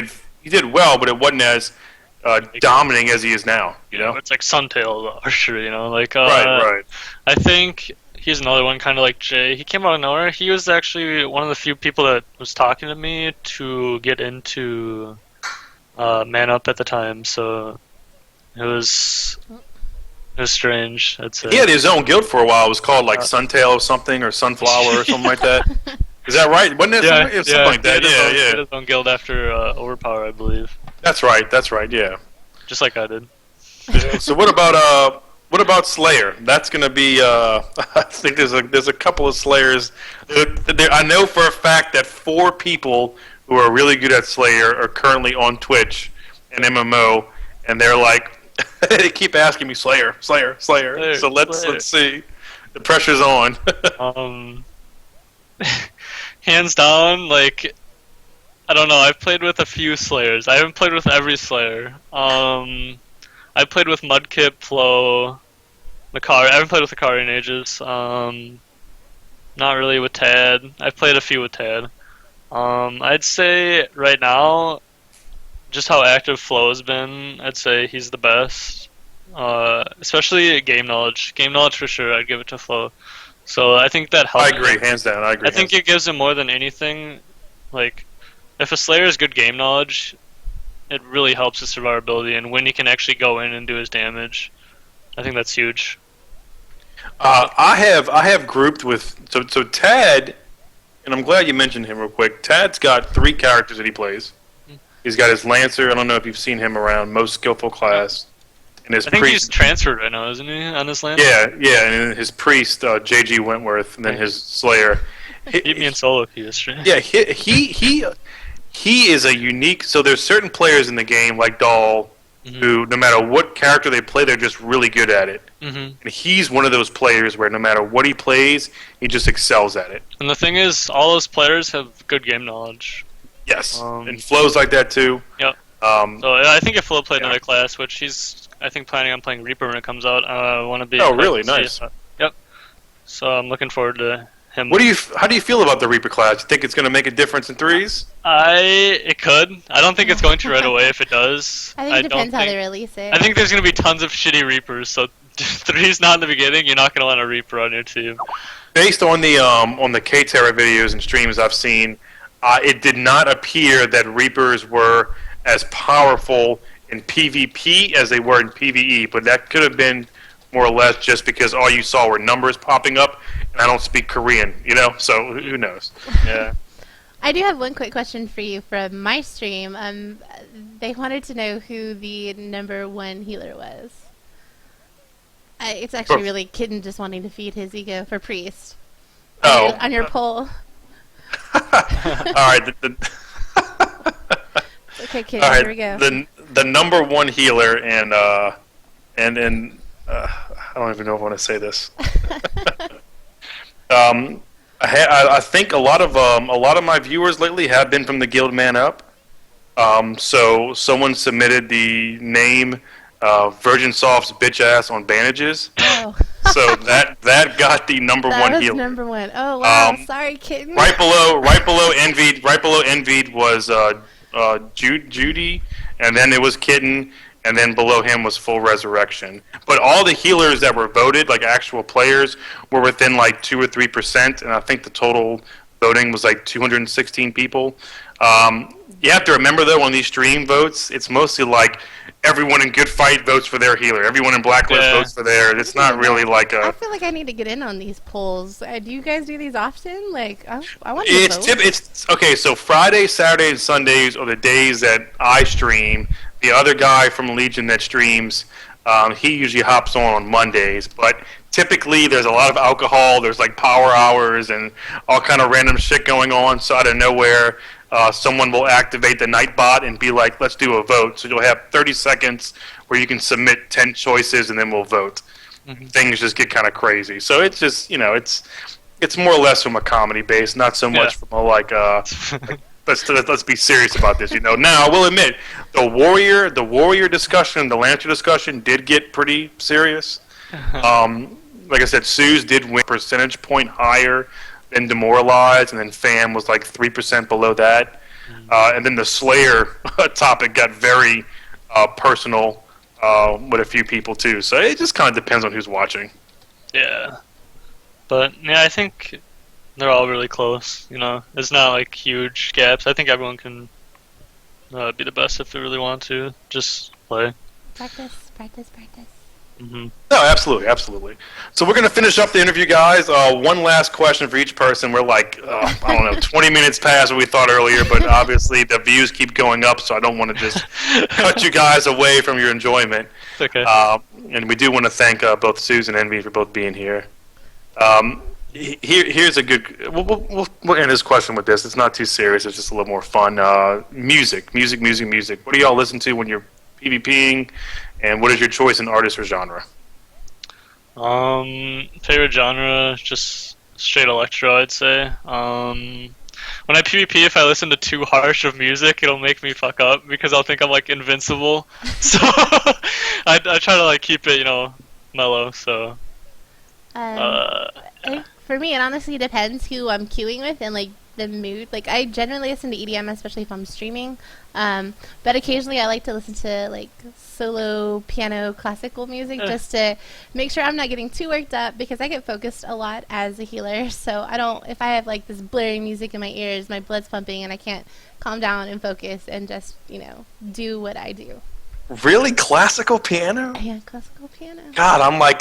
he did well, but it wasn't as dominating as he is now. You know, it's like Suntail the Archer. Like right. I think he's another one, kind of like Jay. He came out of nowhere. He was actually one of the few people that was talking to me to get into Man Up at the time. So it was strange. I'd say. He had his own guild for a while. It was called like Suntail or something, or Sunflower or something like that. Is that right? Wasn't it something like that? He had his own guild after Overpower, I believe. That's right. Yeah. Just like I did. So what about Slayer? That's going to be. I think there's a couple of Slayers. I know for a fact that 4 people who are really good at Slayer are currently on Twitch and MMO, and they're like, they keep asking me Slayer. So let's see. The pressure's on. Hands down, like, I don't know. I've played with a few Slayers. I haven't played with every Slayer. I played with Mudkip, Flo, Makari. I haven't played with Makari in ages. Not really with Tad. I've played a few with Tad. I'd say right now, just how active Flo has been, I'd say he's the best. Especially game knowledge. Game knowledge for sure. I'd give it to Flo. So I think that helps. I agree, hands down. I agree. I think it gives him more than anything. Like, if a Slayer has good game knowledge, it really helps his survivability, and when he can actually go in and do his damage, I think that's huge. I have grouped with so Tad, and I'm glad you mentioned him real quick. Tad's got 3 characters that he plays. He's got his Lancer. I don't know if you've seen him around. Most skillful class. And his I think priest, he's transferred right now, isn't he, on his Lancer? Yeah, and his priest, JG Wentworth, and then his Slayer. Beat me in solo queue yesterday. Yeah, he is a unique. So there's certain players in the game like Dahl, who no matter what character they play, they're just really good at it. And he's one of those players where no matter what he plays, he just excels at it. And the thing is, all those players have good game knowledge. Yes, and Flo's like that too. Yep. So I think if Flo played another class, which he's, I think, planning on playing Reaper when it comes out, I want to be. Oh, really? Nice. Yep. So I'm looking forward to him. How do you feel about the Reaper class? You think it's going to make a difference in 3s? It could. I don't think it's going to right away. If it does, I think it depends how they release it. I think there's going to be tons of shitty Reapers. So 3's not in the beginning. You're not going to want a Reaper on your team. Based on the Tera videos and streams I've seen, it did not appear that Reapers were as powerful in PvP as they were in PvE, but that could have been more or less just because all you saw were numbers popping up, and I don't speak Korean, so who knows? Yeah. I do have one quick question for you from my stream. They wanted to know who the #1 healer was. It's actually really Kitten just wanting to feed his ego for Priest. On your poll. All right. Okay, Kitten, all right, here we go. The #1 healer, and I don't even know if I want to say this. I think a lot of my viewers lately have been from the guild Man Up. So someone submitted the name Virgin Soft's bitch ass on bandages. Oh. So that got the #1 healer. That was #1. Oh wow, sorry, Kitten. Right below Enviied was Judy, and then it was Kitten, and then below him was Full Resurrection. But all the healers that were voted, like actual players, were within like 2 or 3%, and I think the total voting was like 216 people. You have to remember though, on these stream votes, it's mostly like everyone in Good Fight votes for their healer. Everyone in Blacklist votes for their. It's not really like a. I feel like I need to get in on these polls. Do you guys do these often? Like, I want to vote. It's okay. So Friday, Saturday, and Sundays are the days that I stream. The other guy from Legion that streams, he usually hops on Mondays. But typically, there's a lot of alcohol. There's like power hours and all kind of random shit going on. So out of nowhere, someone will activate the Nightbot and be like, let's do a vote. So you'll have 30 seconds where you can submit 10 choices and then we'll vote. things just get kind of crazy. So it's just it's more or less from a comedy base, not so much from a like let's be serious about this. Now I will admit the warrior discussion, the Lancer discussion did get pretty serious. Like I said, Suze did win a percentage point higher than Demoralized, and then Fam was like 3% below that. And then the Slayer topic got very personal with a few people too. So it just kind of depends on who's watching. Yeah. But yeah, I think they're all really close. It's not like huge gaps. I think everyone can be the best if they really want to. Just play. Practice. No, absolutely. So we're going to finish up the interview, guys. One last question for each person. We're like, I don't know, 20 minutes past what we thought earlier, but obviously the views keep going up, so I don't want to just cut you guys away from your enjoyment. It's okay. And we do want to thank both Suze and Envi for both being here. Here's a good. We'll end this question with this. It's not too serious. It's just a little more fun. Music. What do y'all listen to when you're PvPing? And what is your choice in artist or genre? Favorite genre, just straight electro, I'd say. When I PvP, if I listen to too harsh of music, it'll make me fuck up because I'll think I'm like invincible. So I try to like keep it, mellow. So. For me, it honestly depends who I'm queuing with and like the mood. Like I generally listen to EDM, especially if I'm streaming. But occasionally I like to listen to like solo piano classical music just to make sure I'm not getting too worked up because I get focused a lot as a healer. So if I have like this blaring music in my ears, my blood's pumping and I can't calm down and focus and just, do what I do. Really? Classical piano? Yeah, classical piano. God, I'm like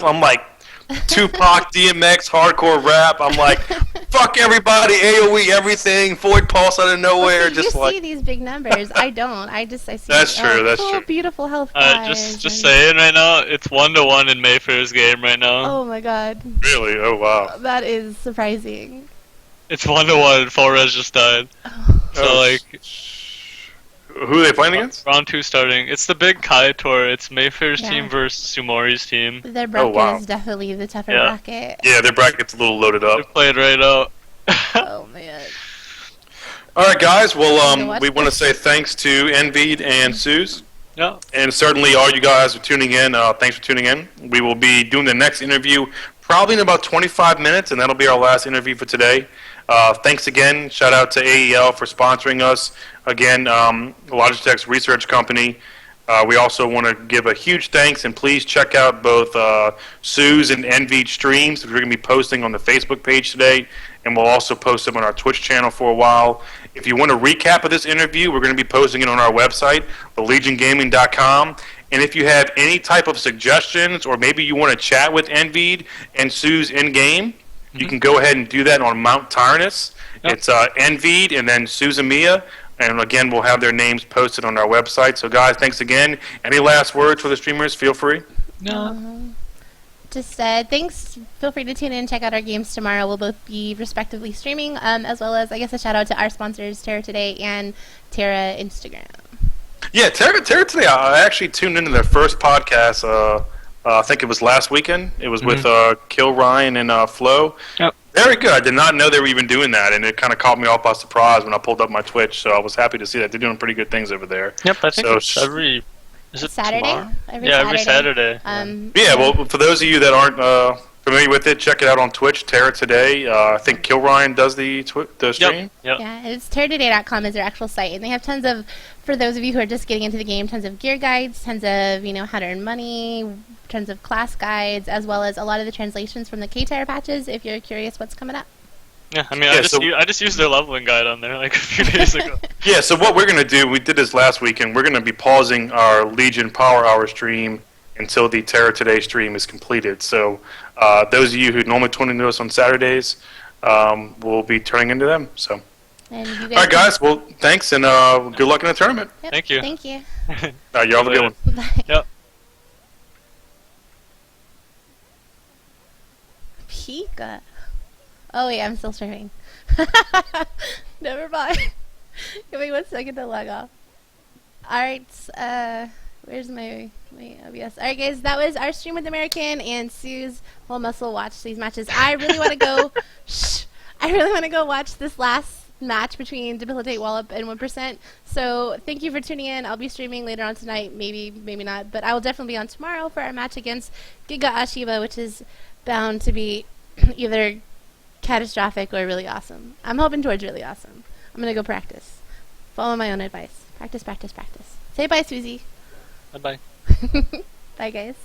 Tupac, DMX, hardcore rap. I'm like, fuck everybody, AOE, everything, Void Pulse out of nowhere. Well, just you like see these big numbers. I don't. I see. That's true. That's cool, true. Beautiful health bars. Just saying right now, it's 1-1 in Mayfair's game right now. Oh my god. Really? Oh wow. That is surprising. It's 1-1. Full res just died. So who are they playing against? Round 2 starting. It's the big Kai tour. It's Mayfair's team versus Sumori's team. Their bracket is definitely the tougher bracket. Yeah, their bracket's a little loaded up. They played right out. Oh man. All right, guys. Well, we want to say thanks to Enviied and Suze. Yeah. And certainly all you guys are tuning in. Thanks for tuning in. We will be doing the next interview probably in about 25 minutes, and that'll be our last interview for today. Thanks again. Shout out to AEL for sponsoring us. Again, Logitech's research company. We also want to give a huge thanks, and please check out both Suze and Enviied streams that we're going to be posting on the Facebook page today, and we'll also post them on our Twitch channel for a while. If you want a recap of this interview, we're going to be posting it on our website, LegionGaming.com. And if you have any type of suggestions, or maybe you want to chat with Enviied and Suze in-game, you can go ahead and do that on Mount Tyrannus. Yep. It's Enviied and then Suzamia. And again, we'll have their names posted on our website. So guys, thanks again. Any last words for the streamers? Feel free. No. Just thanks. Feel free to tune in and check out our games tomorrow. We'll both be respectively streaming, as well as, I guess, a shout out to our sponsors, Tera Today and Tera Instagram. Yeah, Tera Today, I actually tuned into their first podcast. I think it was last weekend. It was with Kill Ryan and Flo. Yep. Very good. I did not know they were even doing that, and it kind of caught me off by surprise when I pulled up my Twitch. So I was happy to see that they're doing pretty good things over there. Yep, I think it's every. Is it Saturday? Tomorrow? Every Saturday. Yeah, well, for those of you that aren't familiar with it, check it out on Twitch, Tera Today. I think Kill Ryan does the stream. Yep. Yeah, it's teratoday.com is their actual site, and they have tons of, for those of you who are just getting into the game, tons of gear guides, tons of, how to earn money, tons of class guides, as well as a lot of the translations from the K-Tera patches if you're curious what's coming up. Yeah, I mean, I just used their leveling guide on there like a few days ago. Yeah, so what we're going to do, we did this last weekend, we're going to be pausing our Legion Power Hour stream until the Tera Today stream is completed. So those of you who normally tune into us on Saturdays, we'll be turning into them. So, all right, guys. Well, thanks, and good luck in the tournament. Yep, Thank you. Thank you. All right, y'all have a good one. Bye. Yep. Pika. Oh, wait, I'm still streaming. Never mind. Give me 1 second to log off. Alright, Where's my OBS? All right, guys, that was our stream with American and Sue's whole muscle watch these matches. I really want to go. Shh. I really want to go watch this last match between Debilitate Wallop and 1%. So thank you for tuning in. I'll be streaming later on tonight, maybe not, but I will definitely be on tomorrow for our match against Giga Ashiva, which is bound to be either catastrophic or really awesome. I'm hoping towards really awesome. I'm gonna go practice. Follow my own advice. Practice, practice, practice. Say bye, Susie. Bye bye. Bye, guys.